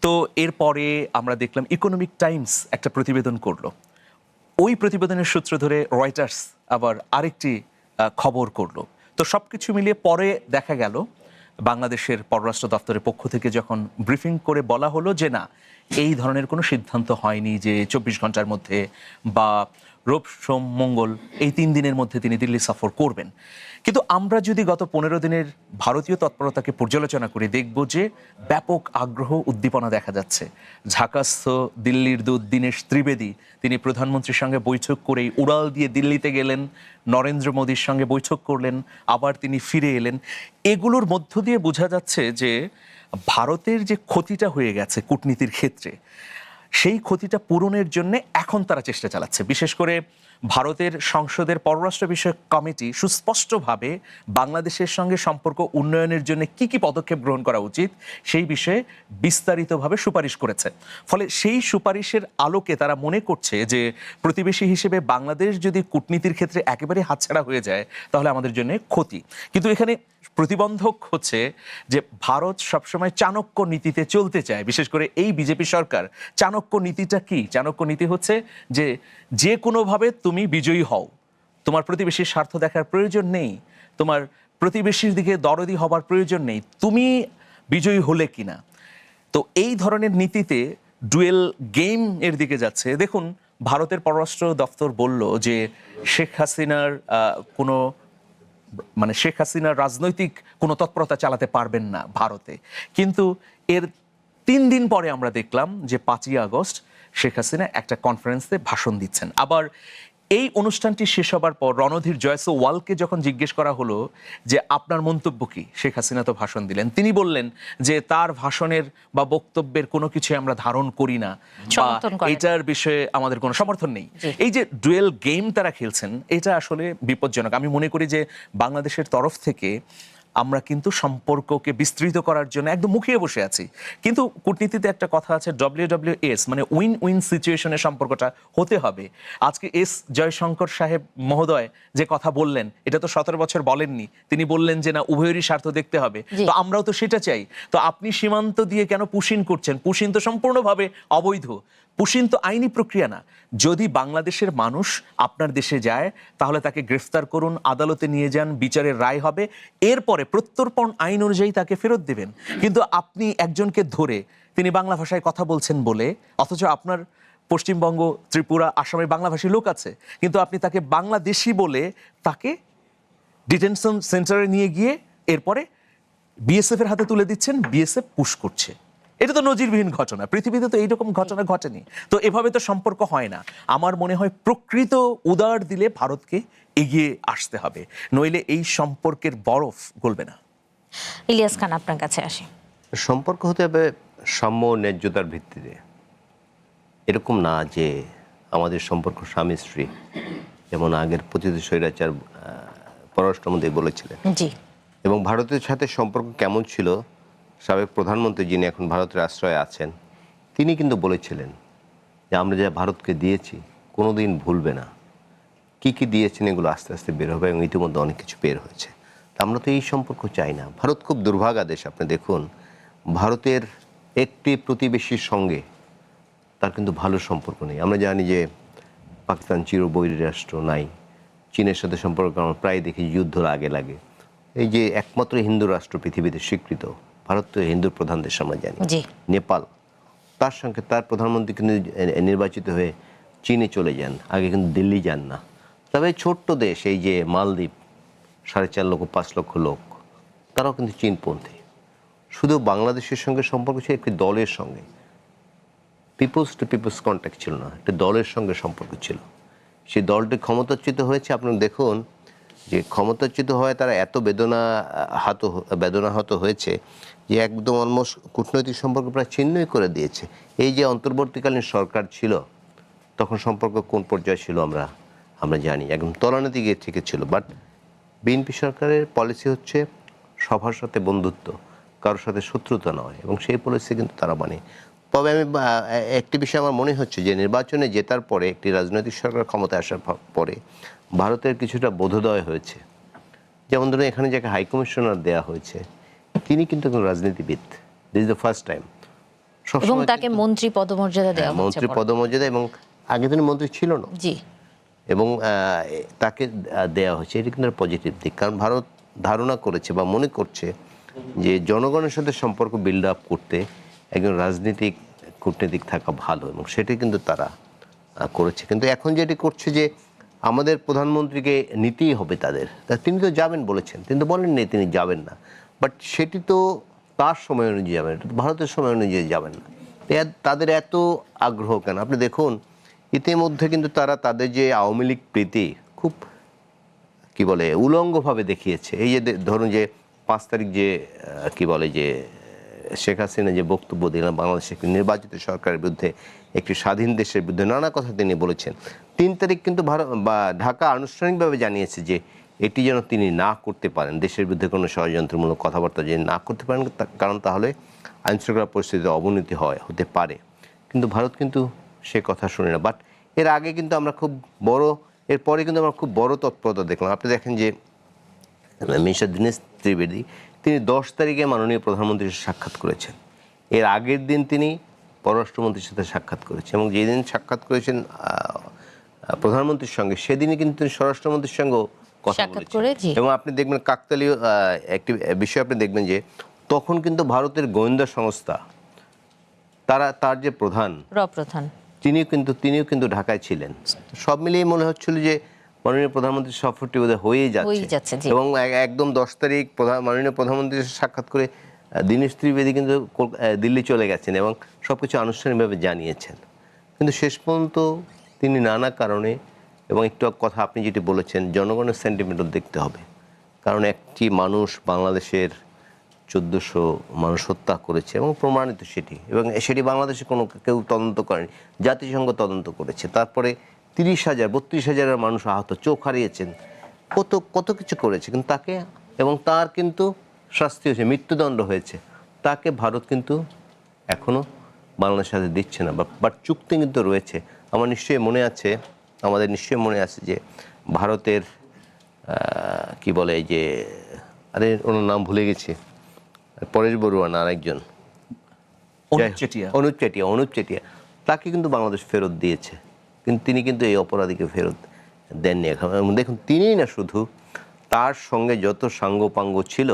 [SPEAKER 3] তো এরপরে আমরা দেখলাম ইকোনমিক টাইমস একটা প্রতিবেদন করলো, ওই প্রতিবেদনের সূত্র ধরে রয়টার্স আবার আরেকটি খবর করলো। তো সবকিছু মিলিয়ে পরে দেখা গেল বাংলাদেশের পররাষ্ট্র দপ্তরের পক্ষ থেকে যখন ব্রিফিং করে বলা হলো যে না, এই ধরনের কোনো সিদ্ধান্ত হয়নি যে 24 ঘন্টার মধ্যে বা রোব সোম মঙ্গল এই 3 দিনের মধ্যে তিনি দিল্লি সফর করবেন। কিন্তু আমরা যদি গত 15 দিনের ভারতীয় তৎপরতাকে পর্যালোচনা করি, দেখব যে ব্যাপক আগ্রহ উদ্দীপনা দেখা যাচ্ছে। ঝাঁকাস্থ দিল্লির দূত দীনেশ ত্রিবেদী তিনি প্রধানমন্ত্রীর সঙ্গে বৈঠক করেই উড়াল দিয়ে দিল্লিতে গেলেন, নরেন্দ্র মোদীর সঙ্গে বৈঠক করলেন, আবার তিনি ফিরে এলেন। এগুলোর মধ্য দিয়ে বোঝা যাচ্ছে যে ভারতের যে ক্ষতিটা হয়ে গেছে কূটনীতির ক্ষেত্রে, সেই ক্ষতিটা পূরণের জন্য এখন তারা চেষ্টা চালাচ্ছে। বিশেষ করে ভারতের সংসদের পররাষ্ট্র বিষয়ক কমিটি সুস্পষ্টভাবে বাংলাদেশের সঙ্গে সম্পর্ক উন্নয়নের জন্য কি কি পদক্ষেপ গ্রহণ করা উচিত সেই বিষয়ে বিস্তারিতভাবে সুপারিশ করেছে। ফলে সেই সুপারিশের আলোকে তারা মনে করছে যে প্রতিবেশী হিসেবে বাংলাদেশ যদি কূটনীতির ক্ষেত্রে একেবারে হাতছাড়া হয়ে যায় তাহলে আমাদের জন্য ক্ষতি। কিন্তু এখানে প্রতিবন্ধক হচ্ছে যে ভারত সবসময় চাণক্য নীতিতে চলতে চায়, বিশেষ করে এই বিজেপি সরকার। চাণক্য নীতিটা কি? চাণক্য নীতি হচ্ছে যে যে কোনোভাবে তুমি বিজয়ী হও, তোমার প্রতিবেশীর স্বার্থ দেখার প্রয়োজন নেই, তোমার প্রতিবেশীর দিকে দরদি হবার প্রয়োজন নেই, তুমি বিজয়ী হলে কিনা। তো এই ধরনের নীতিতে ডুয়েল গেম এর দিকে যাচ্ছে। দেখুন, ভারতের পররাষ্ট্র দপ্তর বলল যে শেখ হাসিনার শেখ হাসিনা রাজনৈতিক কোনো তৎপরতা চালাতে পারবেন না ভারতে। কিন্তু এর 3 দিন পরে আমরা দেখলাম যে 5ই আগস্ট শেখ হাসিনা একটা কনফারেন্সে ভাষণ দিচ্ছেন। আবার এই অনুষ্ঠানটি শেষ হবার পর রণধীর জয়সওয়ালকে যখন জিজ্ঞেস করা হলো যে আপনার মন্তব্য কি, শেখ হাসিনা তো ভাষণ দিলেন, তিনি বললেন যে তার ভাষণের বা বক্তব্যের কোনো কিছু আমরা ধারণ করি না, এটার বিষয়ে আমাদের কোনো সমর্থন নেই। এই যে ডুয়েল গেম তারা খেলছেন, এটা আসলে বিপজ্জনক। আমি মনে করি যে বাংলাদেশের তরফ থেকে আমরা কিন্তু সম্পর্ককে বিস্তৃত করার জন্য একদম মুখিয়ে বসে আছি। কিন্তু কূটনীতিতে একটা কথা আছে, WWS, মানে উইন উইন সিচুয়েশনের সম্পর্কটা হতে হবে। আজকে এস জয়শঙ্কর সাহেব মহোদয় যে কথা বললেন, এটা তো 17 বছর বলেননি, তিনি বললেন যে না, উভয়েরই স্বার্থ দেখতে হবে। তো আমরাও তো সেটা চাই। তো আপনি সীমান্ত দিয়ে কেন পুশিন করছেন? পুশিন তো সম্পূর্ণভাবে অবৈধ। পুশিন তো আইনি প্রক্রিয়া না। যদি বাংলাদেশের মানুষ আপনার দেশে যায় তাহলে তাকে গ্রেফতার করুন, আদালতে নিয়ে যান, বিচারের রায় হবে, এরপরে প্রত্যর্পণ আইন অনুযায়ী তাকে ফেরত দেবেন। কিন্তু আপনি একজনকে ধরে তিনি বাংলা ভাষায় কথা বলছেন বলে, অথচ আপনার পশ্চিমবঙ্গ, ত্রিপুরা, আসামে বাংলাভাষী লোক আছে, কিন্তু আপনি তাকে বাংলাদেশি বলে তাকে ডিটেনশন সেন্টারে নিয়ে গিয়ে এরপরে বিএসএফ এর হাতে তুলে দিচ্ছেন, বিএসএফ পুশ করছে। এটা তো নজিরবিহীন ঘটনা, পৃথিবীতে তো এইরকম ঘটনা ঘটেনি। তো এভাবে তো সম্পর্ক হয় না। আমার মনে হয় প্রকৃত উদার দিলে ভারতকে এগিয়ে আসতে হবে, নইলে এই সম্পর্কের বরফ গলবে না।
[SPEAKER 1] ইলিয়াস খান, আপনার কাছে আসি।
[SPEAKER 2] সম্পর্ক হতে হবে সাম্য ন্যায্যতার ভিত্তিতে। এরকম না যে আমাদের সম্পর্ক স্বামী স্ত্রী, যেমন আগের পতিত স্বৈরাচার পররাষ্ট্রমন্ত্রী বলেছিলেন।
[SPEAKER 1] জি।
[SPEAKER 2] এবং ভারতের সাথে সম্পর্ক কেমন ছিল, সাবেক প্রধানমন্ত্রী যিনি এখন ভারতের আশ্রয়ে আছেন তিনি কিন্তু বলেছিলেন যে আমরা যা ভারতকে দিয়েছি কোনোদিন ভুলবে না। কি কি দিয়েছেন এগুলো আস্তে আস্তে বের হবে, এবং ইতিমধ্যে অনেক কিছু বের হয়েছে। আমরা তো এই সম্পর্ক চাই না। ভারত খুব দুর্ভাগা দেশ। আপনি দেখুন, ভারতের একটি প্রতিবেশীর সঙ্গে তার কিন্তু ভালো সম্পর্ক নেই। আমরা জানি যে পাকিস্তান চিরবৈরী রাষ্ট্র, নাই চীনের সাথে সম্পর্ক আমরা প্রায় দেখি যুদ্ধ লাগে। এই যে একমাত্র হিন্দু রাষ্ট্র পৃথিবীতে স্বীকৃত, ভারত তো হিন্দু প্রধান দেশ আমরা জানি। নেপাল, তার সঙ্গে তার প্রধানমন্ত্রী কিন্তু নির্বাচিত হয়ে চীনে চলে যান, আগে কিন্তু দিল্লি যান না। তবে ছোট্ট দেশ এই যে মালদ্বীপ, 4.5 লক্ষ 5 লক্ষ লোক, তারাও কিন্তু চীনপন্থী। শুধু বাংলাদেশের সঙ্গে সম্পর্ক ছিল একটি দলের সঙ্গে, পিপলস টু পিপলস কন্ট্যাক্ট ছিল না, একটা দলের সঙ্গে সম্পর্ক ছিল। সেই দলটি ক্ষমতাচ্যুত হয়েছে। আপনারা দেখুন যে ক্ষমতাচ্যুত হওয়ায় তারা এত বেদনাহত হয়েছে যে একদম অলমোস্ট কূটনৈতিক সম্পর্ক প্রায় ছিন্নই করে দিয়েছে। এই যে অন্তর্বর্তীকালীন সরকার ছিল তখন সম্পর্ক কোন পর্যায়ে ছিল আমরা জানি, একদম তলানিতে গিয়ে থেকে ছিল। বাট বিএনপি সরকারের পলিসি হচ্ছে সবার সাথে বন্ধুত্ব, কারোর সাথে শত্রুতা নয়, এবং সেই পলিসি কিন্তু তারা মানে। তবে আমি একটি বিষয় আমার মনে হচ্ছে যে নির্বাচনে জেতার পরে, একটি রাজনৈতিক সরকার ক্ষমতায় আসার পরে ভারতের কিছুটা বোধোদয় হয়েছে। যেমন ধরুন, এখানে যাকে হাইকমিশনার দেওয়া হয়েছে তিনি কিন্তু একজন রাজনীতিবিদ। This is the first time.
[SPEAKER 1] এবং তাকে মন্ত্রী পদমর্যাদা দেওয়া হয়েছে,
[SPEAKER 2] মন্ত্রী পদমর্যাদা, এবং আগে তিনি মন্ত্রী ছিল না।
[SPEAKER 1] জি।
[SPEAKER 2] এবং তাকে দেওয়া হয়েছে, এটা কিন্তু পজিটিভ দিক। কারণ ভারত ধারণা করেছে বা মনে করছে যে জনগণের সাথে সম্পর্ক বিল্ড আপ করতে একজন রাজনীতিক কূটনীতিক থাকা ভালো, এবং সেটি কিন্তু তারা করেছে। কিন্তু এখন যেটি করছে যে আমাদের প্রধানমন্ত্রীকে নিতেই হবে তাদের, তিনি তো যাবেন বলেছেন, তিনি তো বলেননি তিনি যাবেন না, বাট সেটি তো তার সময় অনুযায়ী যাবেন, এটা তো ভারতের সময় অনুযায়ী যাবেন না। তাদের এত আগ্রহ কেন? আপনি দেখুন ইতিমধ্যে কিন্তু তারা তাদের যে আওয়ামী লীগ প্রীতি খুব কি বলে উলঙ্গভাবে দেখিয়েছে। এই যে ধরুন যে 5 তারিখ যে কি বলে যে শেখ হাসিনা যে বক্তব্য দিলেন বাংলাদেশের নির্বাচিত সরকারের বিরুদ্ধে, একটি স্বাধীন দেশের বিরুদ্ধে নানা কথা তিনি বলেছেন। 3 তারিখ কিন্তু ঢাকা আনুষ্ঠানিকভাবে জানিয়েছে যে এটি যেন তিনি না করতে পারেন, দেশের বিরুদ্ধে কোনো ষড়যন্ত্রমূলক কথাবার্তা যেন না করতে পারেন, কারণ তাহলে আইনশৃঙ্খলা পরিস্থিতির অবনতি হতে পারে। কিন্তু ভারত কিন্তু সে কথা শুনে না। বাট এর আগে কিন্তু আমরা এরপরে কিন্তু আমরা খুব বড় তৎপরতা দেখলাম। আপনি দেখেন যে মিস্টার দীনেশ ত্রিবেদী তিনি 10 তারিখে মাননীয় প্রধানমন্ত্রীর সাথে সাক্ষাৎ করেছেন। এর আগের দিন তিনি পররাষ্ট্রমন্ত্রীর সাথে সাক্ষাৎ করেছেন, এবং যেদিন সাক্ষাৎ করেছেন প্রধানমন্ত্রীর সঙ্গে সেদিনই কিন্তু তিনি স্বরাষ্ট্রমন্ত্রীর সঙ্গেও কথা বলেছেন। এবং আপনি দেখবেন কাকতালীয় একটি বিষয় আপনি দেখবেন যে তখন কিন্তু ভারতের গোয়েন্দা সংস্থা তার যে প্রধান তিনিও কিন্তু ঢাকায় ছিলেন। সব মিলিয়ে মনে হচ্ছিল যে মাননীয় প্রধানমন্ত্রীর সফরটি বোধহয় হয়েই যাচ্ছে, এবং একদম 10 তারিখ মাননীয় প্রধানমন্ত্রীর সাক্ষাৎ করে দীনেশ ত্রিবেদী কিন্তু দিল্লি চলে গেছেন এবং সবকিছু আনুষ্ঠানিকভাবে জানিয়েছেন। কিন্তু শেষ পর্যন্ত তিনি নানা কারণে, এবং একটু কথা আপনি যেটি বলেছেন, জনগণের সেন্টিমেন্টও দেখতে হবে, কারণ একটি মানুষ বাংলাদেশের 1400 মানুষ হত্যা করেছে এবং প্রমাণিত সেটি, এবং সেটি বাংলাদেশে কেউ তদন্ত করেনি, জাতিসংঘ তদন্ত করেছে। তারপরে 30,000-32,000 মানুষ আহত, চোখ হারিয়েছেন, কত কিছু করেছে, কিন্তু তার কিন্তু শাস্তি হয়েছে, মৃত্যুদণ্ড হয়েছে। তাকে ভারত কিন্তু এখনও বাংলাদেশের সাথে দিচ্ছে না, বাট চুক্তি কিন্তু রয়েছে। আমাদের নিশ্চয়ই মনে আছে যে ভারতের কি বলে যে ওনার নাম ভুলে গেছি, পরেশ বড়ুয়া না আরেকজন, অনুপ চেটিয়া, তাকে কিন্তু বাংলাদেশ ফেরত দিয়েছে, কিন্তু তিনি কিন্তু এই অপরাধীকে ফেরত দেননি। এখন দেখুন, তিনিই না শুধু, তার সঙ্গে যত সাঙ্গপাঙ্গ ছিল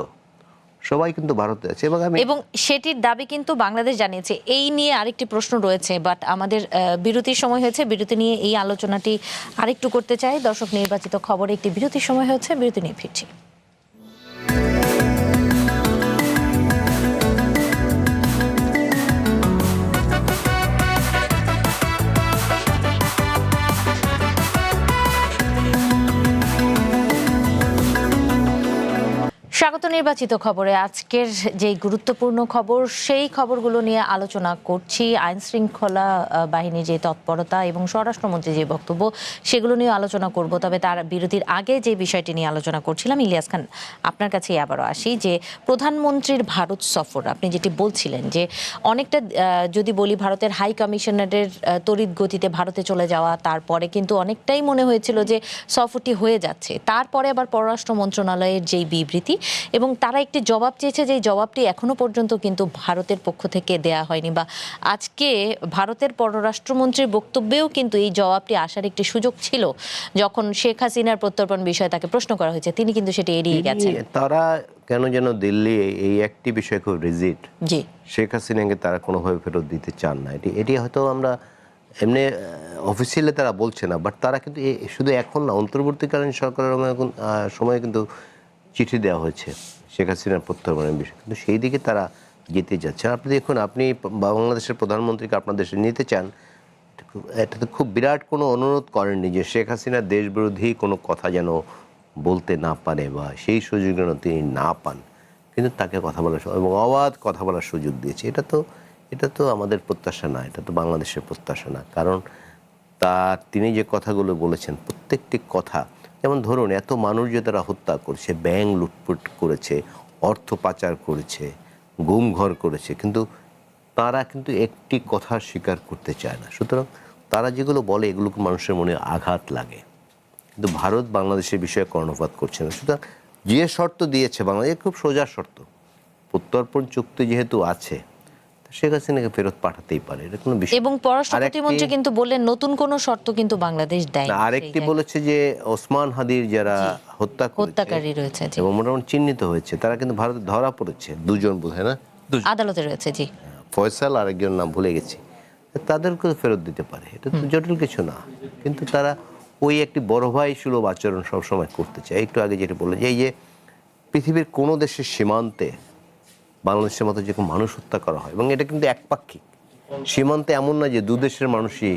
[SPEAKER 2] সবাই কিন্তু ভারতে আছে,
[SPEAKER 1] এবং সেটির দাবি কিন্তু বাংলাদেশ জানিয়েছে। এই নিয়ে আরেকটি প্রশ্ন রয়েছে, বাট আমাদের বিরতির সময় হয়েছে, বিরতি নিয়ে এই আলোচনাটি আরেকটু করতে চাই। দর্শক, নির্বাচিত খবরে একটি বিরতির সময় হয়েছে, বিরতি নিয়ে ফিরছি। স্বাগত নির্বাচিত খবরে। আজকের যে গুরুত্বপূর্ণ খবর, সেই খবরগুলো নিয়ে আলোচনা করছি। আইন শৃঙ্খলা বাহিনীর যে তৎপরতা এবং স্বরাষ্ট্রমন্ত্রীর যে বক্তব্য, সেগুলো নিয়ে আলোচনা করব। তবে তার বিরতির আগে যে বিষয়টি নিয়ে আলোচনা করছিলাম, ইলিয়াস খান, আপনার কাছে আবারও আসি যে প্রধানমন্ত্রীর ভারত সফর, আপনি যেটি বলছিলেন যে অনেকটা যদি বলি ভারতের হাই কমিশনারের তড়িৎ গতিতে ভারতে চলে যাওয়া, তারপরে কিন্তু অনেকটাই মনে হয়েছিল যে সফরটি হয়ে যাচ্ছে। তারপরে আবার পররাষ্ট্র মন্ত্রণালয়ের যেই বিবৃতি, এবং তারা একটি জবাব চেয়েছে, যে জবাবটি এখনো পর্যন্ত কিন্তু ভারতের পক্ষ থেকে দেয়া হয়নি, বা আজকে ভারতের পররাষ্ট্রমন্ত্রীর বক্তব্যেও কিন্তু এই জবাবটি আসার একটি সুযোগ ছিল। যখন শেখ হাসিনার প্রত্যর্পণ বিষয়ে তাকে প্রশ্ন করা হয়েছে, তিনি কিন্তু সেটি এড়িয়ে গেছেন।
[SPEAKER 2] তারা কেন যেন দিল্লি এই একটি বিষয় খুব রিজিড,
[SPEAKER 1] জি,
[SPEAKER 2] শেখ হাসিনাকে তারা কোনোভাবে ফেরত দিতে চান না। এটি হয়তো আমরা এমনি অফিসিয়ালি তারা বলছে না, বাট তারা কিন্তু শুধু এখন না, অন্তর্বর্তীকালীন সরকারের সময় কিন্তু চিঠি দেওয়া হয়েছে শেখ হাসিনার প্রত্যর্পণের বিষয়ে, কিন্তু সেই দিকে তারা যেতে যাচ্ছে। আপনি দেখুন, আপনি বাংলাদেশের প্রধানমন্ত্রীকে আপনার দেশে নিতে চান, এটা তো খুব বিরাট কোনো অনুরোধ করেননি যে শেখ হাসিনা দেশবিরোধী কোনো কথা যেন বলতে না পারে, বা সেই সুযোগ যেন তিনি না পান, কিন্তু তাকে কথা বলার এবং অবাধ কথা বলার সুযোগ দিয়েছে। এটা তো আমাদের প্রত্যাশা না, এটা তো বাংলাদেশের প্রত্যাশা না। কারণ তিনি যে কথাগুলো বলেছেন, প্রত্যেকটি কথা, যেমন ধরুন এত মানুষ যে তারা হত্যা করেছে, ব্যাংক লুটপুট করেছে, অর্থ পাচার করেছে, গুমঘর করেছে, কিন্তু তারা কিন্তু একটি কথা স্বীকার করতে চায় না। সুতরাং তারা যেগুলো বলে এগুলোকে মানুষের মনে আঘাত লাগে, কিন্তু ভারত বাংলাদেশের বিষয়ে কর্ণপাত করছে না। সুতরাং যে শর্ত দিয়েছে বাংলাদেশ, খুব সোজা শর্ত, প্রত্যর্পণ চুক্তি যেহেতু আছে, শেখ হাসিনাকে ফেরত পাঠাতেই পারে, এটা কোনো বিষয়।
[SPEAKER 1] এবং পররাষ্ট্র প্রতিমন্ত্রী কিন্তু বললেন নতুন কোনো শর্ত কিন্তু বাংলাদেশ দেয় না।
[SPEAKER 2] আরেকটি বলেছে যে ওসমান হাদির যারা হত্যাকারী
[SPEAKER 1] রয়েছে
[SPEAKER 2] এবং মোটামুটি চিহ্নিত হয়েছে, তারা কিন্তু ভারতে ধরা পড়েছে, 2 জন বোধহয় না,
[SPEAKER 1] আদালতে রয়েছে, জি,
[SPEAKER 2] ফয়সাল আর একজন নাম ভুলে গেছি, তাদেরকে ফেরত দিতে পারে, এটা তো জটিল কিছু না। কিন্তু তারা ওই একটি বড় ভাই সুলভ আচরণ সবসময় করতে চায়। একটু আগে যেটা বললো যে এই যে পৃথিবীর কোনো দেশের সীমান্তে বাংলাদেশের মতো যে কোনো মানুষ হত্যা করা হয়, এবং এটা কিন্তু একপাক্ষিক। সীমান্তে এমন না যে দু দেশের মানুষই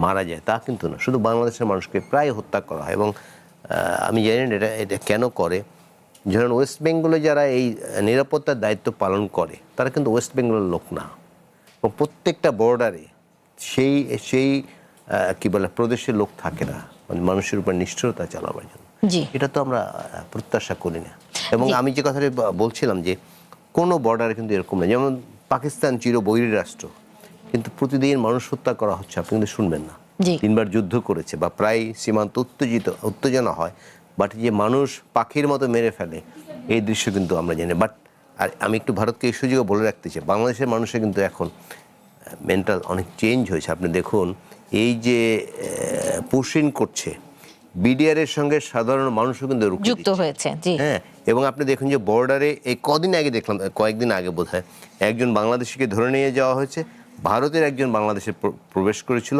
[SPEAKER 2] মারা যায়, তা কিন্তু না, শুধু বাংলাদেশের মানুষকে প্রায় হত্যা করা হয়। এবং আমি জানি না এটা কেন করে। ধরেন ওয়েস্ট বেঙ্গলে যারা এই নিরাপত্তার দায়িত্ব পালন করে তারা কিন্তু ওয়েস্ট বেঙ্গলের লোক না, এবং প্রত্যেকটা বর্ডারে সেই সেই কি বলে প্রদেশের লোক থাকে না, মানে মানুষের উপর নিষ্ঠুরতা চালাবার জন্য।
[SPEAKER 1] জি,
[SPEAKER 2] এটা তো আমরা প্রত্যাশা করি না। এবং আমি যে কথাটা বলছিলাম যে কোনো বর্ডারে কিন্তু এরকম না। যেমন পাকিস্তান চিরবৈরী রাষ্ট্র, কিন্তু প্রতিদিন মানুষ হত্যা করা হচ্ছে, আপনি কিন্তু শুনবেন না।
[SPEAKER 1] জি।
[SPEAKER 2] 3 বার যুদ্ধ করেছে বা প্রায় সীমান্ত উত্তেজনা হয়, বাট যে মানুষ পাখির মতো মেরে ফেলে এই দৃশ্য কিন্তু আমরা জানি। বাট আর আমি একটু ভারতকে এই সুযোগে বলে রাখতে চাই, বাংলাদেশের মানুষের কিন্তু এখন মেন্টাল অনেক চেঞ্জ হয়েছে। আপনি দেখুন এই যে পুশিং করছে বিডিআর এর সঙ্গে সাধারণ মানুষও কিন্তু
[SPEAKER 1] যুক্ত হয়েছে। জি,
[SPEAKER 2] হ্যাঁ, এবং আপনি দেখুন যে বর্ডারে এই কদিন আগে দেখলাম, কয়েকদিন আগে বোধহয় একজন বাংলাদেশিকে ধরে নিয়ে যাওয়া হয়েছে, ভারতের একজন বাংলাদেশে প্রবেশ করেছিল,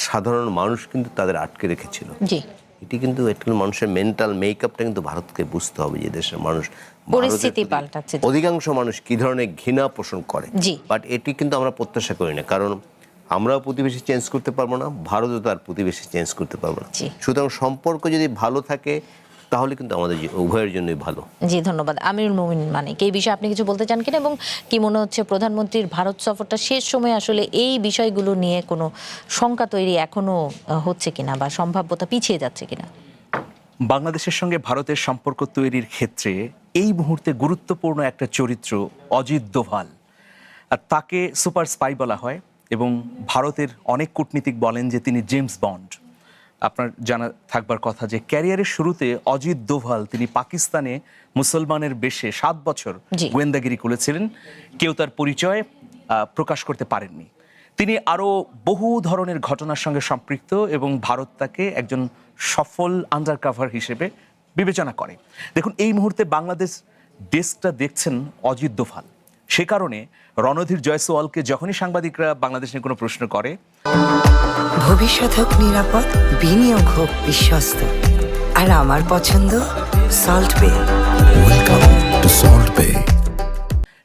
[SPEAKER 2] সাধারণ মানুষ কিন্তু তাদের আটকে রেখেছিল।
[SPEAKER 1] জি,
[SPEAKER 2] এটি কিন্তু একটু মানুষের মেন্টাল মেকআপটা কিন্তু ভারতকে বুঝতে হবে যে দেশের মানুষ
[SPEAKER 1] পরিস্থিতি
[SPEAKER 2] ভারতের প্রতি
[SPEAKER 1] পাল্টাচ্ছে।
[SPEAKER 2] অধিকাংশ মানুষ কি ধরনের ঘৃণা পোষণ করে।
[SPEAKER 1] জি।
[SPEAKER 2] বাট এটি কিন্তু আমরা প্রত্যাশা করি না, কারণ আমরাও প্রতিবেশী চেঞ্জ করতে পারবো না, ভারতও তার প্রতিবেশী চেঞ্জ করতে পারবো না।
[SPEAKER 1] জি।
[SPEAKER 2] সুতরাং সম্পর্ক যদি ভালো থাকে তাহলে কিন্তু আমাদের উভয়ের জন্যই ভালো।
[SPEAKER 1] জি, ধন্যবাদ। আমিরুল মোমিন মানিক, এই বিষয়ে আপনি কিছু বলতে চান কিনা, এবং কি মনে হচ্ছে প্রধানমন্ত্রীর ভারত সফরটা শেষ সময়ে আসলে এই বিষয়গুলো নিয়ে কোনো শঙ্কা তৈরি এখনো হচ্ছে কিনা, বা সম্ভাব্যতা পিছিয়ে যাচ্ছে কিনা?
[SPEAKER 3] বাংলাদেশের সঙ্গে ভারতের সম্পর্ক তৈরির ক্ষেত্রে এই মুহূর্তে গুরুত্বপূর্ণ একটা চরিত্র অজিত দোভাল, আর তাকে সুপার স্পাই বলা হয়, এবং ভারতের অনেক কূটনীতিক বলেন যে তিনি জেমস বন্ড। আপনার জানা থাকবার কথা যে ক্যারিয়ারের শুরুতে অজিত দোভাল তিনি পাকিস্তানে মুসলমানের বেশে 7 বছর
[SPEAKER 1] জি।
[SPEAKER 3] গোয়েন্দাগিরি করেছিলেন, কেউ তার পরিচয় প্রকাশ করতে পারেননি। তিনি আরও বহু ধরনের ঘটনার সঙ্গে সম্পৃক্ত, এবং ভারত তাকে একজন সফল আন্ডারকভার হিসেবে বিবেচনা করে। দেখুন এই মুহূর্তে বাংলাদেশ ডেস্কটা দেখছেন অজিত দোভাল, সে কারণে রণধীর জয়সওয়ালকে যখনই সাংবাদিকরা বাংলাদেশ নিয়ে কোনো প্রশ্ন করে,
[SPEAKER 7] ভবিষ্যৎ হোক নিরাপদ, বিনিয়োগ হোক বিশ্বস্ত, আর আমার পছন্দ সল্ট বে।
[SPEAKER 9] ওয়েলকাম টু সল্ট বে।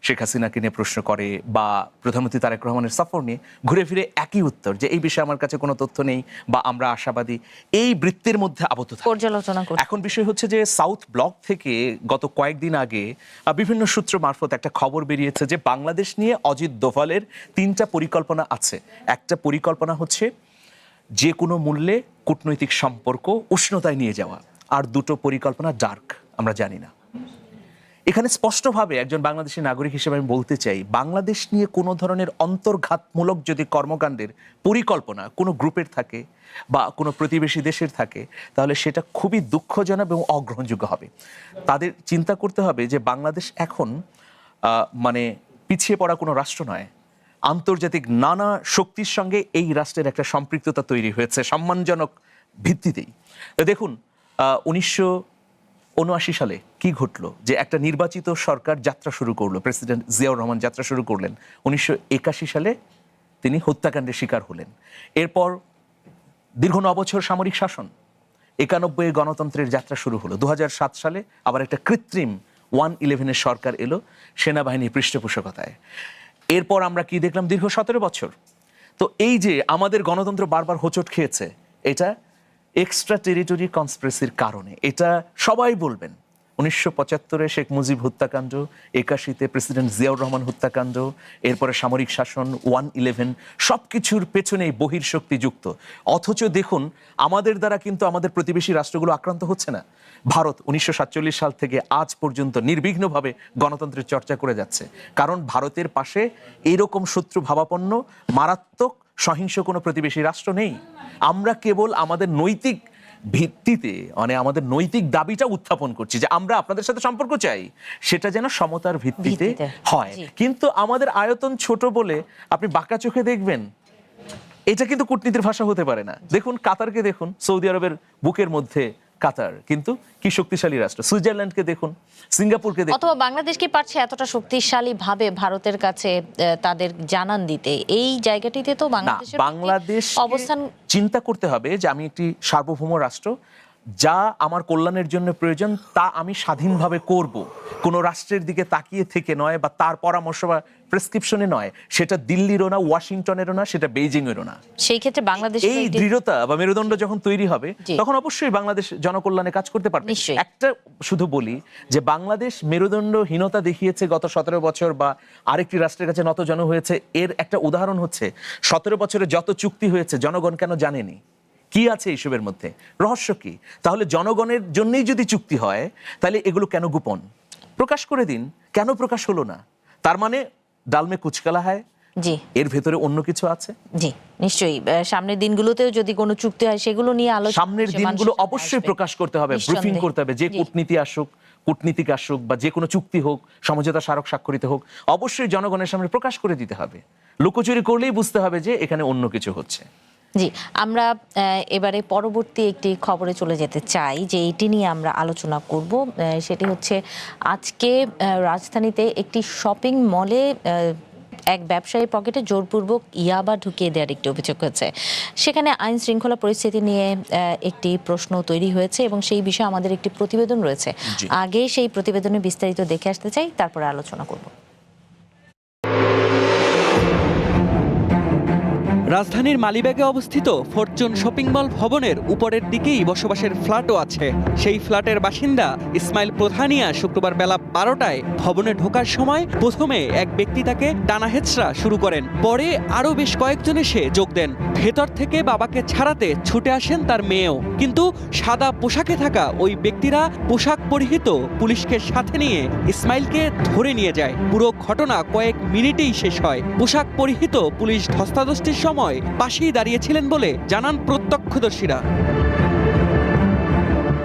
[SPEAKER 3] শেখ হাসিনাকে নিয়ে প্রশ্ন করে, বা প্রধানমন্ত্রী তারেক রহমানের সফর নিয়ে, ঘুরে ফিরে একই উত্তর যে এই বিষয়ে আমার কাছে কোনো তথ্য নেই, বা আমরা আশাবাদী, এই বৃত্তের মধ্যে আবদ্ধ থাকে।
[SPEAKER 1] পর্যালোচনা করুন।
[SPEAKER 3] এখন বিষয় হচ্ছে যে সাউথ ব্লক থেকে গত কয়েকদিন আগে বিভিন্ন সূত্র মারফত একটা খবর বেরিয়েছে যে বাংলাদেশ নিয়ে অজিত দোভালের 3টা পরিকল্পনা আছে। একটা পরিকল্পনা হচ্ছে যে কোনো মূল্যে কূটনৈতিক সম্পর্ক উষ্ণতায় নিয়ে যাওয়া, আর 2টো পরিকল্পনা ডার্ক, আমরা জানি না। এখানে স্পষ্টভাবে একজন বাংলাদেশী নাগরিক হিসেবে আমি বলতে চাই, বাংলাদেশ নিয়ে কোনো ধরনের অন্তর্ঘাতমূলক যদি কর্মকাণ্ডের পরিকল্পনা কোনো গ্রুপের থাকে বা কোনো প্রতিবেশী দেশের থাকে, তাহলে সেটা খুবই দুঃখজনক এবং অগ্রহণযোগ্য হবে। তাদের চিন্তা করতে হবে যে বাংলাদেশ এখন মানে পিছিয়ে পড়া কোনো রাষ্ট্র নয়, আন্তর্জাতিক নানা শক্তির সঙ্গে এই রাষ্ট্রের একটা সম্পৃক্ততা তৈরি হয়েছে সম্মানজনক ভিত্তিতেই। দেখুন 1979 সালে কি ঘটলো, যে একটা নির্বাচিত সরকার যাত্রা শুরু করলো, প্রেসিডেন্ট জিয়াউর রহমান যাত্রা শুরু করলেন। 1981 সালে তিনি হত্যাকাণ্ডের শিকার হলেন। এরপর দীর্ঘ 9 বছর সামরিক শাসন, 91 গণতন্ত্রের যাত্রা শুরু হলো। 2007 সালে আবার একটা কৃত্রিম 111 সরকার এলো সেনাবাহিনীর পৃষ্ঠপোষকতায়। এরপর আমরা কি দেখলাম, দীর্ঘ 17 বছর। তো এই যে আমাদের গণতন্ত্র বারবার হোঁচট খেয়েছে, এটা এক্সট্রা টেরিটরি কনস্পিরেসির কারণে। এটা সবাই বলবেন। 1975-এ শেখ মুজিব হত্যাকাণ্ড, 81-তে প্রেসিডেন্ট জিয়াউর রহমান হত্যাকাণ্ড, এরপরে সামরিক শাসন, 111, সবকিছুর পেছনেই বহির্শক্তি যুক্ত। অথচ দেখুন আমাদের দ্বারা কিন্তু আমাদের প্রতিবেশী রাষ্ট্রগুলো আক্রান্ত হচ্ছে না। ভারত 1947 সাল থেকে আজ পর্যন্ত নির্বিঘ্নভাবে গণতন্ত্রের চর্চা করে যাচ্ছে, কারণ ভারতের পাশে এইরকম শত্রু ভাবাপন্ন মারাত্মক সহিংস কোনো প্রতিবেশী রাষ্ট্র নেই। আমরা কেবল আমাদের নৈতিক ভিত্তিতে, মানে আমাদের নৈতিক দাবিটা উত্থাপন করছি যে আমরা আপনাদের সাথে সম্পর্ক চাই, সেটা যেন সমতার ভিত্তিতে হয়। কিন্তু আমাদের আয়তন ছোট বলে আপনি বাঁকা চোখে দেখবেন, এটা কিন্তু কূটনীতির ভাষা হতে পারে না। দেখুন কাতারকে দেখুন, সৌদি আরবের বুকের মধ্যে কাতার, কিন্তু কি শক্তিশালী রাষ্ট্র। সুইজারল্যান্ডকে দেখুন, সিঙ্গাপুরকে দেখুন।
[SPEAKER 1] অথবা বাংলাদেশ কি পারছে এতটা শক্তিশালী ভাবে ভারতের কাছে তাদের জানান দিতে? এই জায়গাটিতে তো
[SPEAKER 3] না,
[SPEAKER 1] বাংলাদেশের
[SPEAKER 3] বাংলাদেশ
[SPEAKER 1] অবস্থান
[SPEAKER 3] চিন্তা করতে হবে যে আমি একটি সার্বভৌম রাষ্ট্র, যা আমার কল্যাণের জন্য প্রয়োজন তা আমি স্বাধীনভাবে করব, কোনো রাষ্ট্রের দিকে তাকিয়ে থেকে নয়, বা তার পরামর্শ বা প্রেসক্রিপশনে নয়। সেটা দিল্লিরও না, ওয়াশিংটনেরও না, সেটা বেইজিংয়েরও না।
[SPEAKER 1] সেই ক্ষেত্রে বাংলাদেশ
[SPEAKER 3] এই দৃঢ়তা বা মেরুদণ্ড যখন তৈরি হবে,
[SPEAKER 1] জি।
[SPEAKER 3] তখন অবশ্যই বাংলাদেশ জনকল্যাণে কাজ করতে পারবে।
[SPEAKER 1] নিশ্চয়ই।
[SPEAKER 3] একটা শুধু বলি যে বাংলাদেশ মেরুদণ্ডহীনতা দেখিয়েছে গত 17 বছর, বা আরেকটি রাষ্ট্রের কাছে নতজন হয়েছে। এর একটা উদাহরণ হচ্ছে 17 বছরে যত চুক্তি হয়েছে জনগণ কেন জানেনি? কি আছে এইসবের মধ্যে? রহস্য কি? তাহলে জনগণের জন্যই যদি চুক্তি হয়, তাহলে এগুলো কেন গোপন? প্রকাশ করে দিন। কেন প্রকাশ হলো না? তার মানে ডালমে কুচকালা হয়,
[SPEAKER 1] জি
[SPEAKER 3] এর ভেতরে অন্য কিছু আছে।
[SPEAKER 1] জি নিশ্চয়ই। সামনের দিনগুলোতেও যদি কোনো চুক্তি হয় সেগুলো নিয়ে আলোচনা
[SPEAKER 3] সামনের দিনগুলো অবশ্যই প্রকাশ করতে হবে, ব্রিফিং করতে হবে। যে কূটনীতি আসুক, কূটনীতিক আসুক, বা যে কোনো চুক্তি হোক, সমঝোতা স্মারক স্বাক্ষরিত হোক, অবশ্যই জনগণের সামনে প্রকাশ করে দিতে হবে। লুকোচুরি করলেই বুঝতে হবে যে এখানে অন্য কিছু হচ্ছে।
[SPEAKER 1] জি, আমরা এবারে পরবর্তী একটি খবরে চলে যেতে চাই, যে এটি নিয়ে আমরা আলোচনা করব। সেটি হচ্ছে আজকে রাজধানীতে একটি শপিং মলে এক ব্যবসায়ীর পকেটে জোরপূর্বক ইয়াবা ঢুকিয়ে দেওয়ার একটি অভিযোগ হয়েছে। সেখানে আইন শৃঙ্খলা পরিস্থিতি নিয়ে একটি প্রশ্ন তৈরি হয়েছে, এবং সেই বিষয়ে আমাদের একটি প্রতিবেদন রয়েছে। আগে সেই প্রতিবেদনে বিস্তারিত দেখে আসতে চাই, তারপরে আলোচনা করব।
[SPEAKER 10] রাজধানীর মালিবাগে অবস্থিত ফরচুন শপিং মল ভবনের উপরের দিকেই বসবাসের ফ্ল্যাটও আছে। সেই ফ্ল্যাটের বাসিন্দা ইসমাইল প্রধানিয়া শুক্রবার বেলা 12টায় ভবনে ঢোকার সময় প্রথমে এক ব্যক্তি তাকে টানা হেঁচড়া শুরু করেন। পরে আরও বেশ কয়েকজন এসে যোগ দেন। ভেতর থেকে বাবাকে ছাড়াতে ছুটে আসেন তার মেয়েও, কিন্তু সাদা পোশাকে থাকা ওই ব্যক্তিরা পোশাক পরিহিত পুলিশকে সাথে নিয়ে ইসমাইলকে ধরে নিয়ে যায়। পুরো ঘটনা কয়েক মিনিটেই শেষ হয়। পোশাক পরিহিত পুলিশ ধস্তাধস্তির সময় পাশেই দাঁড়িয়েছিলেন বলে জানান প্রত্যক্ষদর্শীরা।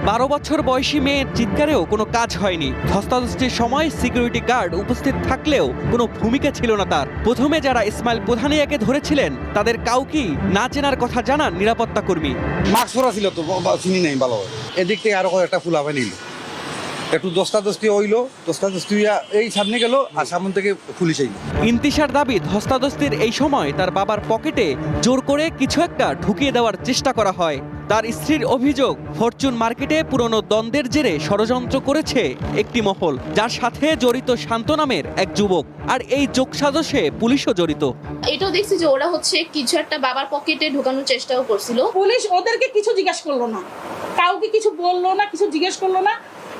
[SPEAKER 10] 12 বছর বয়সী মেয়ের চিৎকারেও কোনো কাজ হয়নি। ধস্তাধস্তির সময় সিকিউরিটি গার্ড উপস্থিত থাকলেও কোনো ভূমিকা ছিল না তার। প্রথমে যারা ইসমাইল প্রধানিয়াকে ধরেছিলেন তাদের কাউকেই না চেনার কথা জানান নিরাপত্তা কর্মী।
[SPEAKER 11] মাস্ক পরা ছিল তো, চিনি নাই ভালো। এদিক থেকে আরো একটা ফুলাফে নিল, একটু দস্তাদস্তি হইলো, দস্তাদস্তি এই সামনে গেল আর সামনে থেকে পুলিশ আইল।
[SPEAKER 10] ইন্তিশার দাবি, ধস্তাধস্তির এই সময় তার বাবার পকেটে জোর করে কিছু একটা ঢুকিয়ে দেওয়ার চেষ্টা করা হয়। তার স্ত্রীর অভিযোগ, ফরচুন মার্কেটে পুরনো দ্বন্দ্বের জেরে ষড়যন্ত্র করেছে একটি মহল, যার সাথে জড়িত শান্ত নামের এক যুবক। আর এই যোগসাজশে পুলিশও জড়িত।
[SPEAKER 12] এটাও দেখছি যে ওরা হচ্ছে কিছু একটা বাবার পকেটে ঢোকানোর চেষ্টাও করছিল।
[SPEAKER 5] পুলিশ ওদেরকে কিছু জিজ্ঞেস করলো না, কাউকে কিছু বললো না, কিছু জিজ্ঞেস করলো না।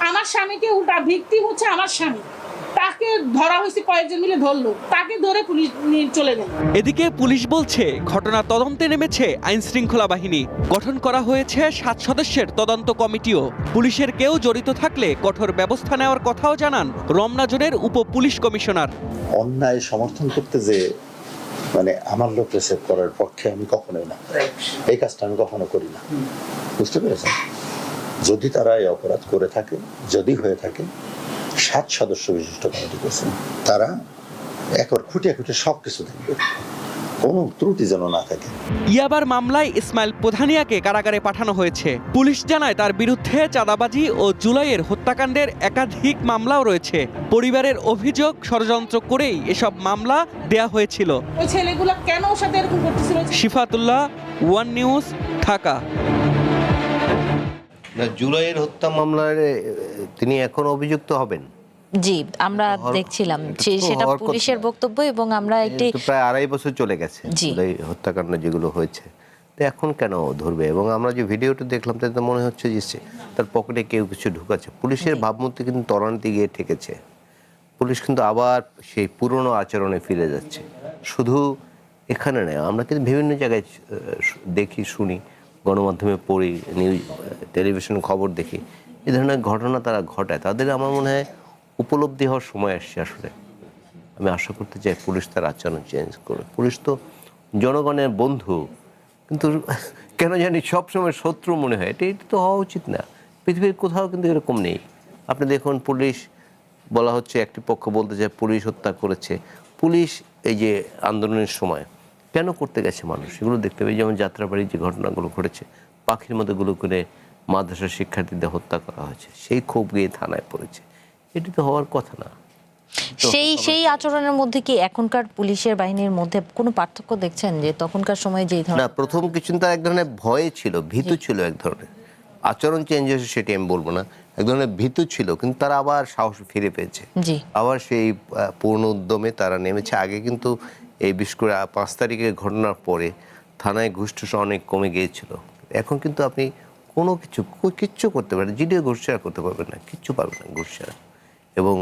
[SPEAKER 5] আমার স্বামীকে উল্টা ভিকটিম হচ্ছে আমার স্বামী, তাকে ধরা হয়েছে, কয়েকজন মিলে ধরলো, তাকে ধরে পুলিশ নিয়ে চলে গেল।
[SPEAKER 10] এদিকে পুলিশ বলছে ঘটনা তদন্তে নেমেছে আইন শৃঙ্খলা বাহিনী। গঠন করা হয়েছে 7 সদস্যের তদন্ত কমিটিও। পুলিশের কেউ জড়িত থাকলে কঠোর ব্যবস্থা নেওয়ার কথাও জানান রমনা জোনের উপ পুলিশ কমিশনার।
[SPEAKER 13] অন্যায় সমর্থন করতে যে মানে আমার লোক রিসেভ করার পক্ষে আমি কখনোই না, এই কাজটা আমি কখনো করি না। বুঝতে পেরেছেন? যদি তারা এই অপরাধ করে থাকে, যদি হয়ে থাকে, 7 সদস্য বিশিষ্ট কমিটি করেছেন, তারা একবার খুঁটিয়ে খুঁটিয়ে সবকিছু দেখবে, কোনো ত্রুটি যেন না থাকে।
[SPEAKER 10] ইয়াবার মামলায় ইসমাইল প্রধানিয়াকে কারাগারে পাঠানো হয়েছে। পুলিশ জানায় তার বিরুদ্ধে চাঁদাবাজি ও জুলাইয়ের হত্যাকাণ্ডের একাধিক মামলাও রয়েছে। পরিবারের অভিযোগ, ষড়যন্ত্র করেই এসব মামলা দেয়া হয়েছিল।
[SPEAKER 5] ওই ছেলেগুলো কেন ওর সাথে এরকম করতেছিল?
[SPEAKER 10] শিফাতুল্লাহ, ওয়ান নিউজ, ঢাকা।
[SPEAKER 2] জুলাইয়ের হত্যা মামলায় তিনি এখন অভিযুক্ত হবেন?
[SPEAKER 1] জি, আমরা দেখছিলাম সেটা পুলিশের বক্তব্য, এবং আমরা একটি
[SPEAKER 2] প্রায় 2.5 বছর চলে গেছে জুলাই হত্যাকাণ্ড যেগুলো হয়েছে, তো এখন কেন ধরবে? এবং আমরা যে ভিডিওটা দেখলাম তাতে মনে হচ্ছে যে তার পকেটে কেউ কিছু ঢুকাচ্ছে। পুলিশের ভাবমূর্তি কিন্তু তলানিতে গিয়ে ঠেকেছে। পুলিশ কিন্তু আবার সেই পুরনো আচরণে ফিরে যাচ্ছে। শুধু এখানে নয়, আমরা কিন্তু বিভিন্ন জায়গায় দেখি, শুনি, গণমাধ্যমে পড়ি, নিউজ, টেলিভিশন খবর দেখি, এই ধরনের ঘটনা তারা ঘটায়। তাদের আমার মনে হয় উপলব্ধি হওয়ার সময় আসছে আসলে। আমি আশা করতে চাই পুলিশ তার আচরণ চেঞ্জ করবে। পুলিশ তো জনগণের বন্ধু, কিন্তু কেন জানি সবসময় শত্রু মনে হয়। এটা তো হওয়া উচিত না। পৃথিবীর কোথাও কিন্তু এরকম নেই। আপনি দেখুন, পুলিশ বলা হচ্ছে, একটি পক্ষ বলতে চায় পুলিশ হত্যা করেছে। পুলিশ এই যে আন্দোলনের সময় কেন করতে গেছে মানুষ, এগুলো দেখতে হবে। যেমন যাত্রাবাড়ির যে ঘটনাগুলো ঘটেছে, পাখির মতো গুলো করে মাদ্রাসার শিক্ষার্থীদের হত্যা করা হয়েছে, সেই ক্ষোভ গিয়ে থানায় পড়েছে। এটি তো হওয়ার কথা না।
[SPEAKER 1] সেই আচরণের মধ্যে কি এখনকার পুলিশের বাহিনীর মধ্যে কোনো পার্থক্য দেখছেন, যে তখনকার সময় যেই
[SPEAKER 2] না,
[SPEAKER 1] ধরনের?
[SPEAKER 2] প্রথম কিছু তার এক ধরনের ভয়ে ছিল, ভীতু ছিল, এক ধরনের আচরণ চেঞ্জ হয়েছে সেটি আমি বলবো না, এক ধরনের ভীতু ছিল, কিন্তু তারা আবার সাহস ফিরে পেয়েছে,
[SPEAKER 1] জি,
[SPEAKER 2] আবার সেই পূর্ণ উদ্যমে তারা নেমেছে। আগে কিন্তু এই বিশেষ করে 5 তারিখের ঘটনার পরে থানায় ঘুষ টুস অনেক কমে গিয়েছিল। এখন কিন্তু আপনি কোনো কিচ্ছু করতে পারেন, জিডিও ঘুষ ছাড়া করতে পারবেন না, কিচ্ছু পারবেন না ঘুষ ছাড়া। এবং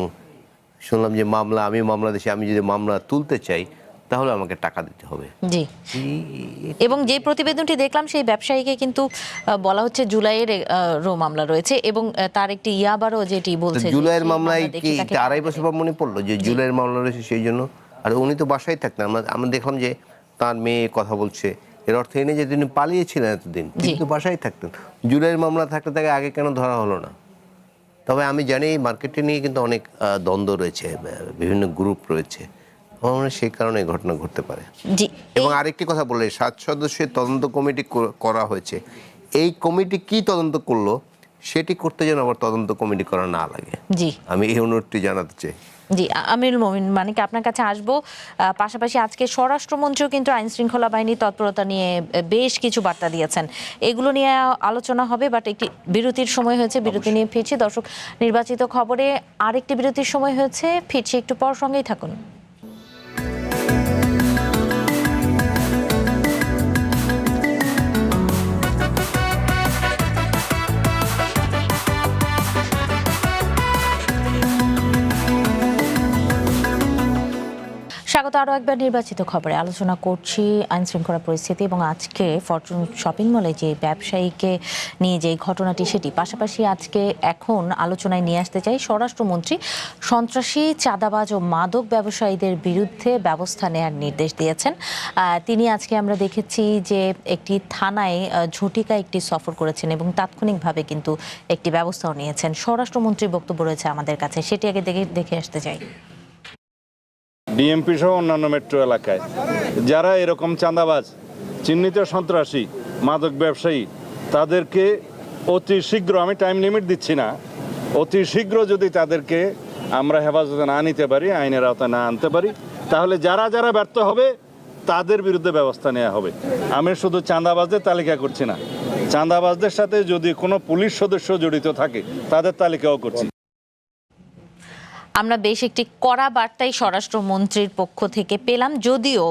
[SPEAKER 2] শুনলাম যে আমি মামলা দিচ্ছি, আমি যদি মামলা তুলতে চাই তাহলে আমাকে টাকা দিতে হবে।
[SPEAKER 1] জি, এবং যে প্রতিবেদনটি দেখলাম সেই ব্যবসায়ীকে কিন্তু বলা হচ্ছে জুলাইয়ের মামলা রয়েছে, এবং তার একটি ইয়াবারও যেটি বলছে
[SPEAKER 2] জুলাইয়ের মামলায় কি 2.5 বছর পর মনে পড়লো যে জুলাইয়ের মামলা রয়েছে সেই জন্য? আর উনি তো বাসায় থাকতেন, আমরা দেখলাম যে তার মেয়ে কথা বলছে, এর অর্থ এই নেই যে তিনি পালিয়েছিলেন এতদিন, কিন্তু বাসায় থাকতেন। জুলাইয়ের মামলা থাকতে তাকে আগে কেন ধরা হলো না? তবে আমি জানি এই মার্কেটে নিয়ে কিন্তু অনেক দ্বন্দ্ব রয়েছে, বিভিন্ন গ্রুপ রয়েছে, আমার মনে হয় সেই কারণে এই ঘটনা ঘটতে পারে।
[SPEAKER 1] জি,
[SPEAKER 2] এবং আরেকটি কথা বললে, 7 সদস্যের তদন্ত কমিটি করা হয়েছে, এই কমিটি কি তদন্ত করলো সেটি করতে যেন আবার তদন্ত কমিটি করা না লাগে।
[SPEAKER 1] জি,
[SPEAKER 2] আমি এই অনুরোধটি জানাতে চাই।
[SPEAKER 1] জি, আমিরুল মোমিন মানিক, আপনার কাছে আসবো। পাশাপাশি আজকে স্বরাষ্ট্রমন্ত্রীও কিন্তু আইন শৃঙ্খলা বাহিনীর তৎপরতা নিয়ে বেশ কিছু বার্তা দিয়েছেন, এগুলো নিয়ে আলোচনা হবে। বাট একটি বিরতির সময় হয়েছে, বিরতি নিয়ে ফিরছি। দর্শক, নির্বাচিত খবরে আরেকটি বিরতির সময় হয়েছে, ফিরছি একটু পর, সঙ্গেই থাকুন। স্বাগত আরও একবার নির্বাচিত খবরে। আলোচনা করছি আইন শৃঙ্খলা পরিস্থিতি এবং আজকে ফরচুন শপিং মলে যে ব্যবসায়ীকে নিয়ে যে ঘটনাটি সেটি। পাশাপাশি আজকে এখন আলোচনায় নিয়ে আসতে চাই স্বরাষ্ট্রমন্ত্রী সন্ত্রাসী, চাঁদাবাজ ও মাদক ব্যবসায়ীদের বিরুদ্ধে ব্যবস্থা নেওয়ার নির্দেশ দিয়েছেন। তিনি আজকে আমরা দেখেছি যে একটি থানায় ঝটিকা একটি সফর করেছেন এবং তাৎক্ষণিকভাবে কিন্তু একটি ব্যবস্থাও নিয়েছেন। স্বরাষ্ট্রমন্ত্রীর বক্তব্য রয়েছে আমাদের কাছে, সেটি আগে দেখে আসতে চাই।
[SPEAKER 14] ডিএমপি সহ অন্যান্য মেট্রো এলাকায় যারা এরকম চাঁদাবাজ, চিহ্নিত সন্ত্রাসী, মাদক ব্যবসায়ী, তাদেরকে অতি শীঘ্র, আমি টাইম লিমিট দিচ্ছি না, অতি শীঘ্র যদি তাদেরকে আমরা হেফাজতে না নিতে পারি, আইনের আওতায় না আনতে পারি, তাহলে যারা যারা ব্যর্থ হবে তাদের বিরুদ্ধে ব্যবস্থা নেওয়া হবে। আমি শুধু চাঁদাবাজদের তালিকা করছি না, চাঁদাবাজদের সাথে যদি কোনো পুলিশ সদস্য জড়িত থাকে তাদের তালিকাও করছি।
[SPEAKER 1] আমরা বেশ একটি কড়া বার্তাই স্বরাষ্ট্রমন্ত্রীর পক্ষ থেকে পেলাম, যদিও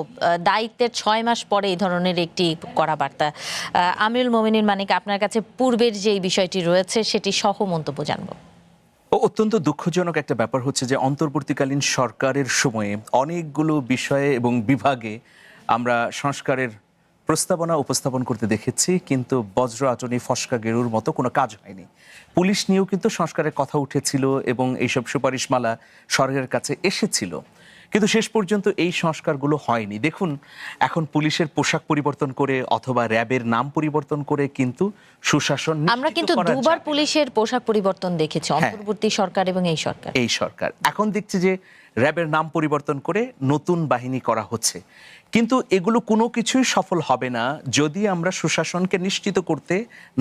[SPEAKER 1] দায়িত্বের 6 মাস পরে এই ধরনের একটি কড়া বার্তা। আমিরুল মোমিনীর মানিক, আপনার কাছে পূর্বের যে বিষয়টি রয়েছে সেটি সহ মন্তব্য জানবো।
[SPEAKER 3] অত্যন্ত দুঃখজনক একটা ব্যাপার হচ্ছে যে অন্তর্বর্তীকালীন সরকারের সময়ে অনেকগুলো বিষয়ে এবং বিভাগে আমরা সংস্কারের প্রস্তাবনা উপস্থাপন করতে দেখেছি, কিন্তু বজ্র আচরণী ফসকা গেরুর মতো কোনো কাজ হয়নি। পুলিশ নিয়েও কিন্তু সংস্কারের কথা উঠেছিল এবং এইসব সুপারিশমালা সরকারের কাছে এসেছিল, কিন্তু শেষ পর্যন্ত এই সংস্কারগুলো হয়নি। দেখুন, এখন পুলিশের পোশাক পরিবর্তন করে অথবা র্যাবের নাম পরিবর্তন করে কিন্তু সুশাসন
[SPEAKER 1] আমরা কিন্তু দুবার পুলিশের পোশাক পরিবর্তন দেখেছি, অন্তর্বর্তী সরকার এবং এই সরকার।
[SPEAKER 3] এখন দেখছি যে র্যাবের নাম পরিবর্তন করে নতুন বাহিনী করা হচ্ছে, কিন্তু এগুলো কোনো কিছুই সফল হবে না যদি আমরা সুশাসনকে নিশ্চিত করতে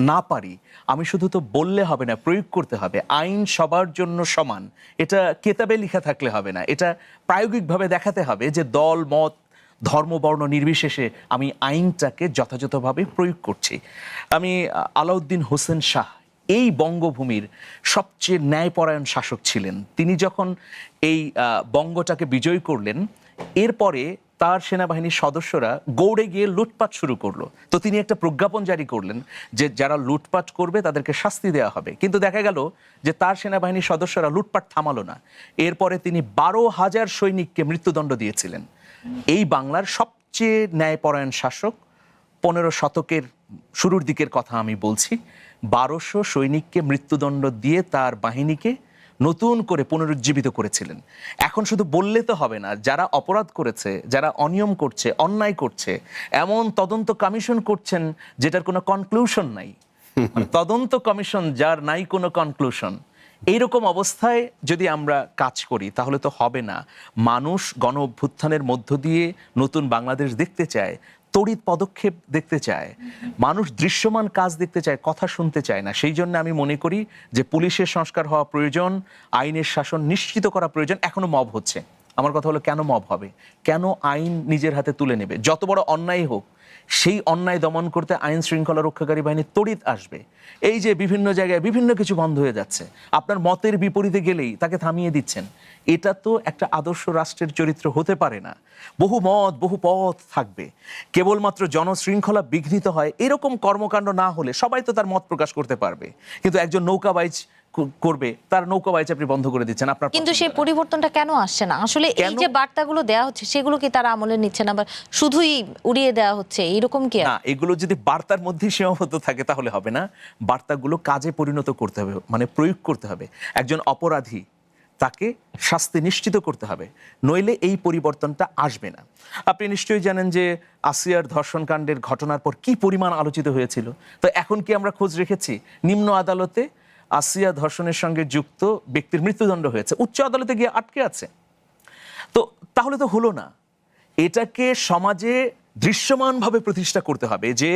[SPEAKER 3] না পারি। আমি শুধু তো বললে হবে না, প্রয়োগ করতে হবে। আইন সবার জন্য সমান, এটা কেতাবে লেখা থাকলে হবে না, এটা প্রায়োগিকভাবে দেখাতে হবে যে দল, মত, ধর্ম, বর্ণ নির্বিশেষে আমি আইনটাকে যথাযথভাবে প্রয়োগ করছি। আমি আলাউদ্দিন হোসেন শাহ এই বঙ্গভূমির সবচেয়ে ন্যায়পরায়ণ শাসক ছিলেন। তিনি যখন এই বঙ্গটাকে বিজয় করলেন, এরপরে তার সেনাবাহিনীর সদস্যরা গৌড়ে গিয়ে লুটপাট শুরু করলো। তো তিনি একটা প্রজ্ঞাপন জারি করলেন যে যারা লুটপাট করবে তাদেরকে শাস্তি দেওয়া হবে, কিন্তু দেখা গেল যে তার সেনাবাহিনীর সদস্যরা লুটপাট থামালো না। এরপরে তিনি 12,000 সৈনিককে মৃত্যুদণ্ড দিয়েছিলেন। এই বাংলার সবচেয়ে ন্যায়পরায়ণ শাসক, 15 শতকের শুরুর দিকের কথা আমি বলছি, 1200 সৈনিককে মৃত্যুদণ্ড দিয়ে তার বাহিনীকে নতুন করে পুনরুজ্জীবিত করেছিলেন। এখন শুধু বললে তো হবে না, যারা অপরাধ করেছে, যারা অনিয়ম করছে, অন্যায় করছে, এমন তদন্ত কমিশন করছেন যেটার কোনো কনক্লুশন নাই, তদন্ত কমিশন যার নাই কোনো কনক্লুশন। এইরকম অবস্থায় যদি আমরা কাজ করি তাহলে তো হবে না। মানুষ গণ অভ্যুত্থানের মধ্য দিয়ে নতুন বাংলাদেশ দেখতে চায়, তড়িৎ পদক্ষেপ দেখতে চায়, মানুষ দৃশ্যমান কাজ দেখতে চায়, কথা শুনতে চায় না। সেই জন্য আমি মনে করি যে পুলিশের সংস্কার হওয়া প্রয়োজন, আইনের শাসন নিশ্চিত করা প্রয়োজন। এখনো মব হচ্ছে। আমার কথা হলো, কেন মব হবে? কেন আইন নিজের হাতে তুলে নেবে? যত বড় অন্যায় হোক, সেই অন্যায় দমন করতে আইন শৃঙ্খলা রক্ষাকারী বাহিনী তড়িৎ আসবে। এই যে বিভিন্ন জায়গায় বিভিন্ন কিছু বন্ধ হয়ে যাচ্ছে, আপনার মতের বিপরীতে গেলেই তাকে থামিয়ে দিচ্ছেন, এটা তো একটা আদর্শ রাষ্ট্রের চরিত্র হতে পারে না। বহু মত বহু পথ থাকবে, কেবলমাত্র জনশৃঙ্খলা বিঘ্নিত হয় এরকম কর্মকাণ্ড না হলে সবাই তো তার মত প্রকাশ করতে পারবে। কিন্তু একজন নৌকাবাইজ করবে, তার নৌকাবাইজ আপনি বন্ধ করে দিচ্ছেন। আপনার
[SPEAKER 1] কিন্তু সেই পরিবর্তনটা কেন আসছে না? আসলে এই যে বার্তাগুলো দেওয়া হচ্ছে সেগুলো কি তারা আমলে নিচ্ছে না, বা শুধুই উড়িয়ে দেওয়া হচ্ছে, এরকম কি?
[SPEAKER 3] না, এগুলো যদি বার্তার মধ্যে সীমাবদ্ধ থাকে তাহলে হবে না। বার্তাগুলো কাজে পরিণত করতে হবে, মানে প্রয়োগ করতে হবে। একজন অপরাধী, তাকে শাস্তি নিশ্চিত করতে হবে, নইলে এই পরিবর্তনটা আসবে না। আপনি নিশ্চয়ই জানেন যে আসিয়ার ধর্ষণকাণ্ডের ঘটনার পর কি পরিমাণ আলোচিত হয়েছিল। তো এখন কি আমরা খোঁজ রেখেছি? নিম্ন আদালতে আসিয়া ধর্ষণের সঙ্গে যুক্ত ব্যক্তির মৃত্যুদণ্ড হয়েছে, উচ্চ আদালতে গিয়ে আটকে আছে। তো তাহলে তো হলো না। এটাকে সমাজে দৃশ্যমানভাবে প্রতিষ্ঠা করতে হবে যে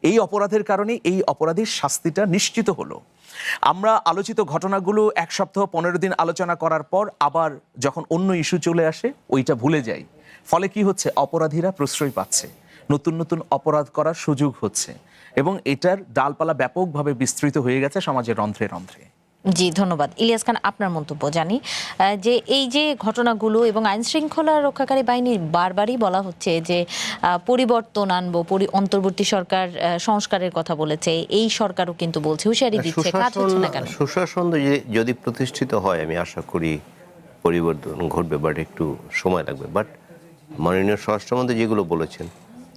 [SPEAKER 3] এই অপরাধের কারণে এই অপরাধীর শাস্তিটা নিশ্চিত হলো। আমরা আলোচিত ঘটনাগুলো 1 সপ্তাহ 15 দিন আলোচনা করার পর আবার যখন অন্য ইস্যু চলে আসে ওইটা ভুলে যাই। ফলে কি হচ্ছে? অপরাধীরা প্রশ্রয় পাচ্ছে, নতুন নতুন অপরাধ করার সুযোগ হচ্ছে, এবং এটার ডালপালা ব্যাপকভাবে বিস্তৃত হয়ে গেছে সমাজের রন্ধ্রে রন্ধ্রে।
[SPEAKER 1] জি, ধন্যবাদ। ইলিয়াস খান, আপনার মন্তব্য জানি যে এই যে ঘটনাগুলো এবং আইন শৃঙ্খলা রক্ষাকারী বাহিনীর বারবারই বলা হচ্ছে যে পরিবর্তন আনবো, অন্তর্বর্তী সরকার সংস্কারের কথা বলেছে, এই সরকারও কিন্তু বলছে, হুঁশিয়ারি দিচ্ছে, কাজ হচ্ছে না কেন?
[SPEAKER 2] সুশাসন যদি প্রতিষ্ঠিত হয় আমি আশা করি পরিবর্তন ঘটবে, বাট একটু সময় লাগবে। বাট মাননীয় স্বরাষ্ট্রমন্ত্রী যেগুলো বলেছেন,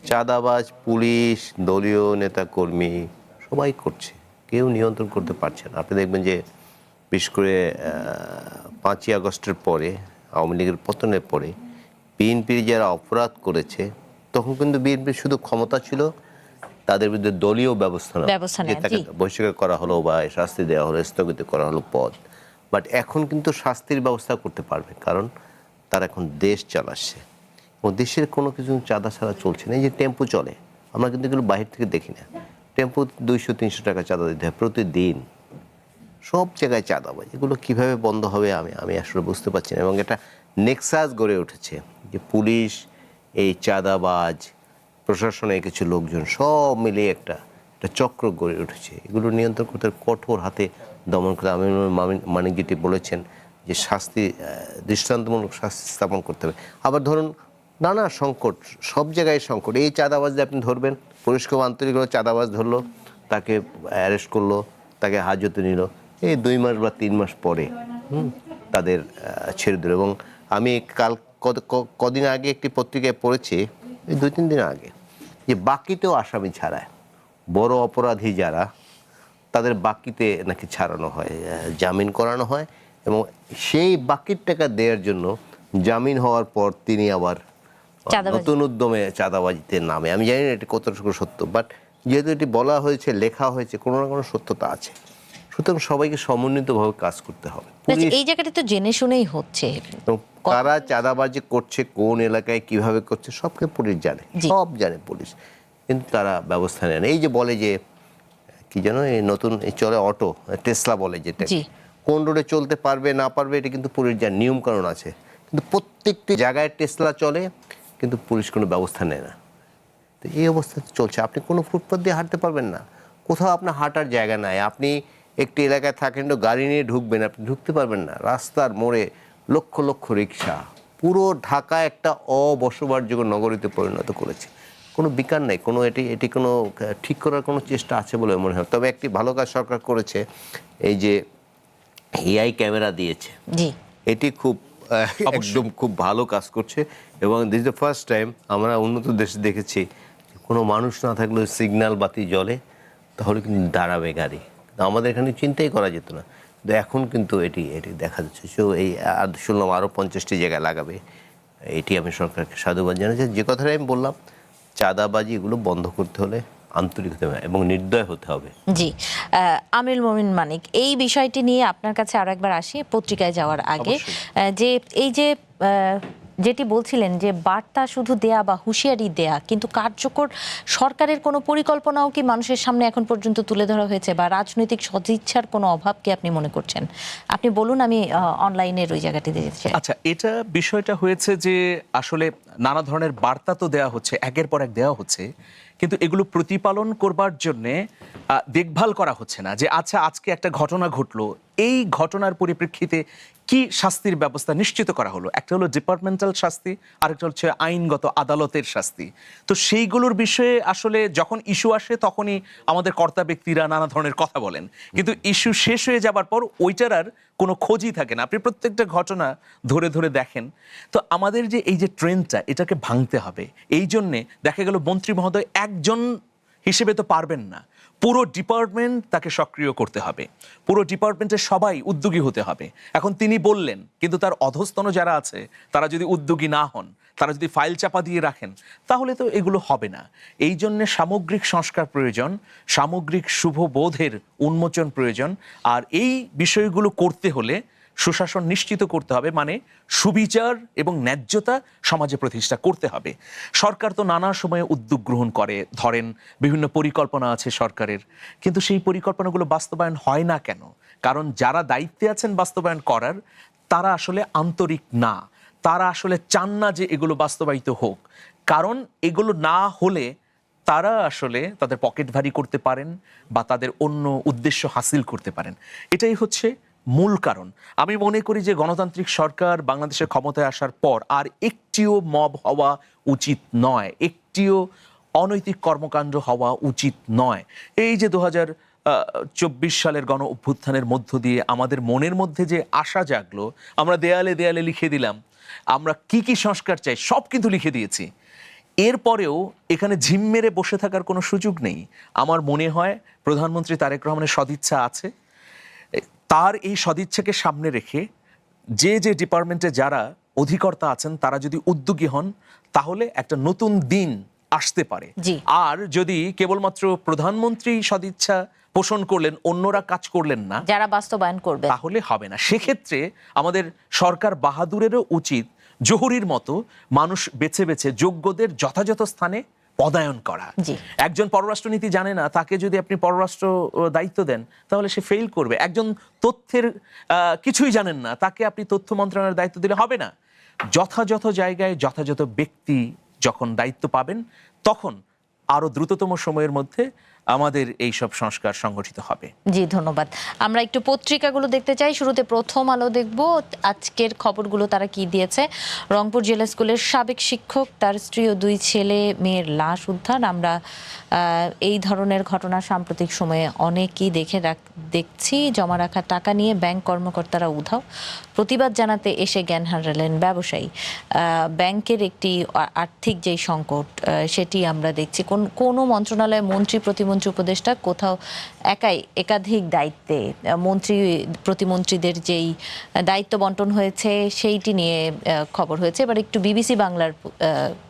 [SPEAKER 2] চাঁদাবাজ পুলিশ, দলীয় নেতা কর্মী সবাই করছে, কেউ নিয়ন্ত্রণ করতে পারছে না। আপনি দেখবেন যে বিশেষ করে 5ই আগস্টের পরে, আওয়ামী লীগের পতনের পরে বিএনপির যারা অপরাধ করেছে, তখন কিন্তু বিএনপির শুধু ক্ষমতা ছিল, তাদের বিরুদ্ধে দলীয় ব্যবস্থা নেয়, তাকে বহিষ্কার করা হলো বা শাস্তি দেওয়া হলো, স্থগিত করা হলো পদ। বাট এখন কিন্তু শাস্তির ব্যবস্থা করতে পারবে, কারণ তারা এখন দেশ চালাচ্ছে এবং দেশের কোনো কিছু চাঁদা ছাড়া চলছে না। এই যে টেম্পো চলে, আমরা কিন্তু এগুলো বাহির থেকে দেখি না, টেম্পো 200-300 টাকা চাঁদা দিতে হয় প্রতিদিন, সব জায়গায় চাঁদাবাজ। এগুলো কীভাবে বন্ধ হবে আমি আসলে বুঝতে পারছি না। এবং এটা নেক্সাস গড়ে উঠেছে যে পুলিশ, এই চাঁদাবাজ, প্রশাসনের কিছু লোকজন সব মিলিয়ে একটা চক্র গড়ে উঠেছে। এগুলো নিয়ন্ত্রণ করতে কঠোর হাতে দমন করে আমি মানিক যেটি বলেছেন যে শাস্তি, দৃষ্টান্তমূলক শাস্তি স্থাপন করতে হবে। আবার ধরুন নানা সংকট, সব জায়গায় সংকট, এই চাঁদাবাজদের আপনি ধরবেন, পুলিশ খুব আন্তরিক হলো, চাঁদাবাজ ধরলো, তাকে অ্যারেস্ট করলো, তাকে হাজতে নিল, এই 2 মাস বা 3 মাস পরে তাদের ছেড়ে দিল। এবং আমি কদিন আগে একটি পত্রিকায় পড়েছি, এই 2-3 দিন আগে, যে বাকিতেও আসামি ছাড়ায়, বড় অপরাধী যারা তাদের বাকিতে নাকি ছাড়ানো হয়, জামিন করানো হয়, এবং সেই বাকির টাকা দেওয়ার জন্য জামিন হওয়ার পর তিনি আবার নতুন উদ্যমে চাঁদাবাজিতে নামে। আমি জানি না এটি কতটুকু সত্য, বাট যেহেতু এটি বলা হয়েছে, লেখা হয়েছে, কোনো না কোনো সত্যতা আছে। সুতরাং সবাইকে সমন্বিতভাবে কাজ করতে হবে।
[SPEAKER 1] এই জায়গাটা তো জেনে শুনেই হচ্ছে,
[SPEAKER 2] কারা চাঁদাবাজি করছে, কোন এলাকায় কিভাবে করছে, সবকে পুলিশ জানে, সব জানে পুলিশ, কিন্তু তারা ব্যবস্থা নেয় না। এই যে বলে যে কি যেন এই নতুন চলে অটো, টেসলা বলে, যেটা কোন রোডে চলতে পারবে না পারবে এটা কিন্তু পুলিশ জানে, নিয়ম কানুন আছে, কিন্তু প্রত্যেকটি জায়গায় টেসলা চলে, কিন্তু পুলিশ কোনো ব্যবস্থা নেয় না। তো এই অবস্থা চলছে। আপনি কোনো ফুটপাথ দিয়ে হাঁটতে পারবেন না, কোথাও আপনার হাঁটার জায়গা নাই, আপনি একটি এলাকায় থাকেন তো গাড়ি নিয়ে ঢুকবেন, আপনি ঢুকতে পারবেন না। রাস্তার মোড়ে লক্ষ লক্ষ রিক্সা, পুরো ঢাকা একটা অবসবাসযোগ্য নগরীতে পরিণত করেছে। কোনো বিকার নেই, কোনো এটি কোনো ঠিক করার কোনো চেষ্টা আছে বলে মনে হয়। তবে একটি ভালো কাজ সরকার করেছে, এই যে এআই ক্যামেরা দিয়েছে, এটি খুব একদম খুব ভালো কাজ করছে। এবং দিস দ্য ফার্স্ট টাইম আমরা উন্নত দেশে দেখেছি কোনো মানুষ না থাকলেও সিগন্যাল বাতি জ্বলে, তাহলে কিন্তু দাঁড়াবে গাড়ি। আমাদের এখানে চিন্তাই করা যেত না, কিন্তু এখন কিন্তু এটি দেখা যাচ্ছে। সো এই শুনলাম আরও 50টি জায়গায় লাগাবে, এটি আমি সরকারকে সাধুবাদ জানাচ্ছি। যে কথাটা আমি বললাম, চাঁদাবাজি এগুলো বন্ধ করতে হলে আন্তরিক হতে হবে এবং নির্দয় হতে হবে।
[SPEAKER 1] জি, আমিরুল মোমিন মানিক, এই বিষয়টি নিয়ে আপনার কাছে আরো একবার আসি পত্রিকায় যাওয়ার আগে, যে এই যে যেটি বলছিলেন যে বার্তা শুধু দেয়া বা হুঁশিয়ারি দেয়া, কিন্তু কার্যকর সরকারের কোনো পরিকল্পনাও কি মানুষের সামনে এখন পর্যন্ত তুলে ধরা হয়েছে, বা রাজনৈতিক সদিচ্ছার কোনো অভাব কি আপনি মনে করছেন? আপনি বলুন, আমি অনলাইনের ওই জায়গাটিতে যেতে চাই।
[SPEAKER 3] আচ্ছা, এটা বিষয়টা হয়েছে যে আসলে নানা ধরনের বার্তা তো দেওয়া হচ্ছে, একের পর এক দেওয়া হচ্ছে, কিন্তু এগুলো প্রতিপালন করবার জন্যে দেখভাল করা হচ্ছে না। যে আচ্ছা, আজকে একটা ঘটনা ঘটলো, এই ঘটনার পরিপ্রেক্ষিতে কি শাস্তির ব্যবস্থা নিশ্চিত করা হলো। একটা হলো ডিপার্টমেন্টাল শাস্তি, আরেকটা হচ্ছে আইনগত আদালতের শাস্তি। তো সেইগুলোর বিষয়ে আসলে যখন ইস্যু আসে তখনই আমাদের কর্তা ব্যক্তিরা নানা ধরনের কথা বলেন, কিন্তু ইস্যু শেষ হয়ে যাবার পর ওইটার আর কোনো খোঁজই থাকে না। আপনি প্রত্যেকটা ঘটনা ধরে ধরে দেখেন। তো আমাদের যে এই যে ট্রেন্ডটা, এটাকে ভাঙতে হবে। এই জন্যে দেখা গেল মন্ত্রী মহোদয় একজন হিসেবে তো পারবেন না, পুরো ডিপার্টমেন্ট তাকে সক্রিয় করতে হবে, পুরো ডিপার্টমেন্টের সবাই উদ্যোগী হতে হবে। এখন তিনি বললেন, কিন্তু তার অধস্তন যারা আছে তারা যদি উদ্যোগী না হন, তারা যদি ফাইল চাপা দিয়ে রাখেন, তাহলে তো এগুলো হবে না। এই জন্যে সামগ্রিক সংস্কার প্রয়োজন, সামগ্রিক শুভবোধের উন্মোচন প্রয়োজন। আর এই বিষয়গুলো করতে হলে সুশাসন নিশ্চিত করতে হবে, মানে সুবিচার এবং ন্যায্যতা সমাজে প্রতিষ্ঠা করতে হবে। সরকার তো নানা সময়ে উদ্যোগ গ্রহণ করে, ধরেন বিভিন্ন পরিকল্পনা আছে সরকারের, কিন্তু সেই পরিকল্পনাগুলো বাস্তবায়ন হয় না কেন? কারণ যারা দায়িত্বে আছেন বাস্তবায়ন করার, তারা আসলে আন্তরিক না, তারা আসলে চান না যে এগুলো বাস্তবায়িত হোক। কারণ এগুলো না হলে তারা আসলে তাদের পকেট ভারী করতে পারেন বা তাদের অন্য উদ্দেশ্য হাসিল করতে পারেন। এটাই হচ্ছে মূল কারণ। আমি মনে করি যে গণতান্ত্রিক সরকার বাংলাদেশের ক্ষমতায় আসার পর আর একটিও মব হওয়া উচিত নয়, একটিও অনৈতিক কর্মকাণ্ড হওয়া উচিত নয়। এই যে 2024 সালের গণ অভ্যুত্থানের মধ্য দিয়ে আমাদের মনের মধ্যে যে আশা জাগলো, আমরা দেয়ালে দেয়ালে লিখে দিলাম আমরা কি কি সংস্কার চাই, সব কিন্তু লিখে দিয়েছি। এরপরেও এখানে ঝিম মেরে বসে থাকার কোনো সুযোগ নেই। আমার মনে হয় প্রধানমন্ত্রী তারেক রহমানের সদিচ্ছা আছে, তার এই সদিচ্ছাকে সামনে রেখে যে যে ডিপার্টমেন্টে যারা অধিকর্তা আছেন তারা যদি উদ্যোগী হন, তাহলে একটা নতুন দিন আসতে পারে। আর যদি কেবলমাত্র প্রধানমন্ত্রী সদিচ্ছা পোষণ করলেন, অন্যরা কাজ করলেন না,
[SPEAKER 1] যারা বাস্তবায়ন করবে,
[SPEAKER 3] তাহলে হবে না। সেক্ষেত্রে আমাদের সরকার বাহাদুরেরও উচিত জহুরির মতো মানুষ বেছে বেছে যোগ্যদের যথাযথ স্থানে পদায়ন করা। একজন পররাষ্ট্রনীতি জানে না, তাকে যদি আপনি পররাষ্ট্র দায়িত্ব দেন তাহলে সে ফেল করবে। একজন তথ্যের কিছুই জানেন না, তাকে আপনি তথ্য মন্ত্রণালয়ের দায়িত্ব দিলে হবে না। যথাযথ জায়গায় যথাযথ ব্যক্তি যখন দায়িত্ব পাবেন, তখন আরো দ্রুততম সময়ের মধ্যে আমাদের এই সব সংস্কার সংগঠিত হবে।
[SPEAKER 1] জি, ধন্যবাদ। আমরা একটু পত্রিকাগুলো দেখতে চাই। শুরুতে প্রথম আলো দেখব, আজকের খবরগুলো তারা কি দিয়েছে। রংপুর জেলা স্কুলের সাবেক শিক্ষক, তার স্ত্রী ও 2 ছেলে মেয়ের লাশ উদ্ধার। আমরা এই ধরনের ঘটনা সাম্প্রতিক সময়ে অনেকই দেখছি। জমা রাখা টাকা নিয়ে ব্যাংক কর্মকর্তারা উধাও, প্রতিবাদ জানাতে এসে জ্ঞান হারালেন ব্যবসায়ী। ব্যাংকের একটি আর্থিক যেই সংকট, সেটি আমরা দেখছি। কোনো মন্ত্রণালয়ে মন্ত্রী, প্রতিমন্ত্রী, উপদেষ্টা কোথাও একাধিক দায়িত্বে মন্ত্রী প্রতিমন্ত্রীদের যেই দায়িত্ব বন্টন হয়েছে সেইটি নিয়ে খবর হয়েছে। এবার একটু বিবিসি বাংলার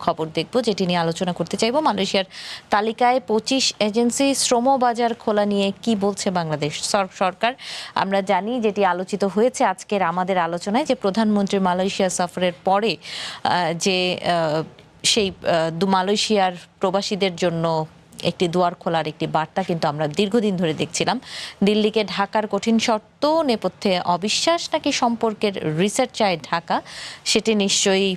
[SPEAKER 1] খবর দেখব, যেটি নিয়ে আলোচনা করতে চাইব। মালয়েশিয়ার তালিকায় 25 এজেন্সি, শ্রমবাজার খোলা নিয়ে কি বলছে বাংলাদেশ সরকার। আমরা জানি, যেটি আলোচিত হয়েছে আজকের আমাদের আলোচনায়, যে প্রধানমন্ত্রী মালয়েশিয়া সফরের পরে যে সেই মালয়েশিয়ার প্রবাসীদের জন্য একটি দুয়ার খোলার একটি বার্তা কিন্তু আমরা দীর্ঘদিন ধরে দেখছিলাম। দিল্লিকে ঢাকার কঠিন শর্ত নেপথ্যে অবিশ্বাস নাকি সম্পর্কের রিসেট চায় ঢাকা, সেটি নিশ্চয়ই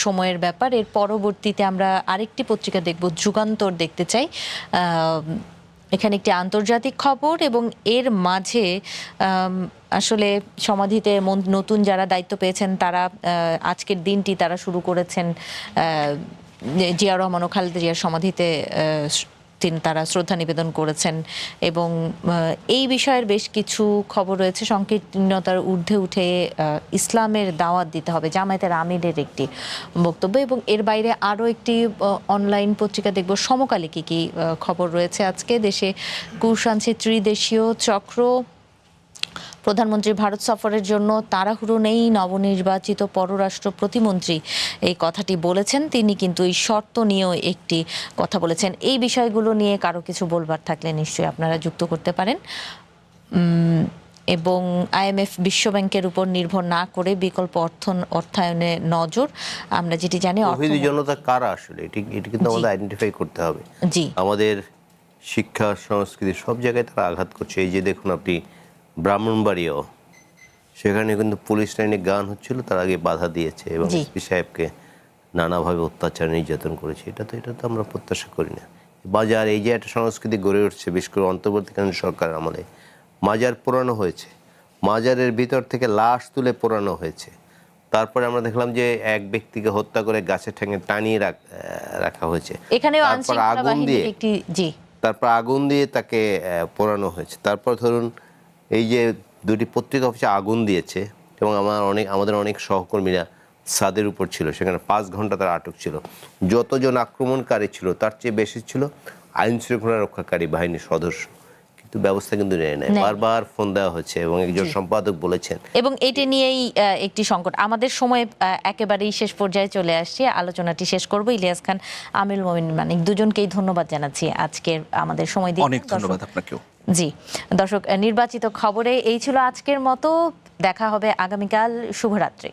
[SPEAKER 1] সময়ের ব্যাপার। এর পরবর্তীতে আমরা আরেকটি পত্রিকা দেখব, যুগান্তর দেখতে চাই। এখানে একটি আন্তর্জাতিক খবর, এবং এর মাঝে আসলে সমাধিতে নতুন যারা দায়িত্ব পেয়েছেন তারা আজকের দিনটি তারা শুরু করেছেন জিয়া রহমান ও খালেদা জিয়ার সমাধিতে তারা শ্রদ্ধা নিবেদন করেছেন। এবং এই বিষয়ের বেশ কিছু খবর রয়েছে। সংকীর্ণতার ঊর্ধ্বে উঠে ইসলামের দাওয়াত দিতে হবে, জামায়াতের আমিরের একটি বক্তব্য। এবং এর বাইরে আরও একটি অনলাইন পত্রিকা দেখব, সমকালে কি কি খবর রয়েছে আজকে। দেশে কুষাণছে ত্রিদেশীয় চক্র, প্রধানমন্ত্রীর ভারত সফরের জন্য তাড়াহুড়ো নেই, নবনির্বাচিত পররাষ্ট্র প্রতিমন্ত্রী এই কথাটি বলেছেন। তিনি কিন্তু এই শর্ত নিয়েও একটি কথা বলেছেন। এই বিষয়গুলো নিয়ে কারো কিছু বলবার থাকলে নিশ্চয়ই আপনারা যুক্ত করতে পারেন। এবং IMF বিশ্বব্যাংকের উপর নির্ভর না করে বিকল্প অর্থায়নে নজর। আমরা যেটি জানি
[SPEAKER 2] তৌহিদি জনতা কারা আসলে এটি কিন্তু আমাদের আইডেন্টিফাই করতে হবে।
[SPEAKER 1] জি,
[SPEAKER 2] আমাদের শিক্ষা সংস্কৃতি সব জায়গায় তারা আঘাত করছে। এই যে দেখুন আপনি ব্রাহ্মণবাড়িয়াও, সেখানে কিন্তু পুলিশ লাইনে গান হচ্ছিল, তার আগে বাধা দিয়েছে এবং এসপি সাহেবকে নানাভাবে অত্যাচার নির্যাতন করেছে। এটা তো আমরা প্রত্যাশা করি না। বাজার, এই যে একটা সংস্কৃতি গড়ে উঠছে, বিশেষ করে অন্তর্বর্তীকালীন সরকার আমলে মাজার পোড়ানো হয়েছে, মাজারের ভিতর থেকে লাশ তুলে পোড়ানো হয়েছে। তারপরে আমরা দেখলাম যে এক ব্যক্তিকে হত্যা করে গাছের ঠ্যাঙে টানিয়ে রাখা হয়েছে। তারপর আগুন দিয়ে তাকে পোড়ানো হয়েছে। তারপর ধরুন এই যে দুটি পত্রিকা অফিসে আগুন দিয়েছে এবং আমাদের অনেক সহকর্মীরা ছাদের উপর ছিল, সেখানে 5 ঘন্টা তারা আটক ছিল। যতজন আক্রমণকারী ছিল তার চেয়ে বেশি ছিল আইন শৃঙ্খলা রক্ষাকারী বাহিনীর সদস্য, কিন্তু ব্যবস্থা কিন্তু নেয় নাই। বারবার ফোন দেওয়া হচ্ছে এবং একজন সম্পাদক বলেছেন।
[SPEAKER 1] এবং এটি নিয়েই একটি সংকট। আমাদের সময় একেবারেই শেষ পর্যায়ে চলে আসছে, আলোচনাটি শেষ করব। ইলিয়াস খান, আমিরুল মোমিন মানিক, দুজনকেই ধন্যবাদ জানাচ্ছি আজকের আমাদের সময় দিয়ে।
[SPEAKER 3] অনেক ধন্যবাদ আপনাকেও।
[SPEAKER 1] জি দর্শক, নির্বাচিত খবরে এই ছিল আজকের মতো। দেখা হবে আগামীকাল। শুভরাত্রি।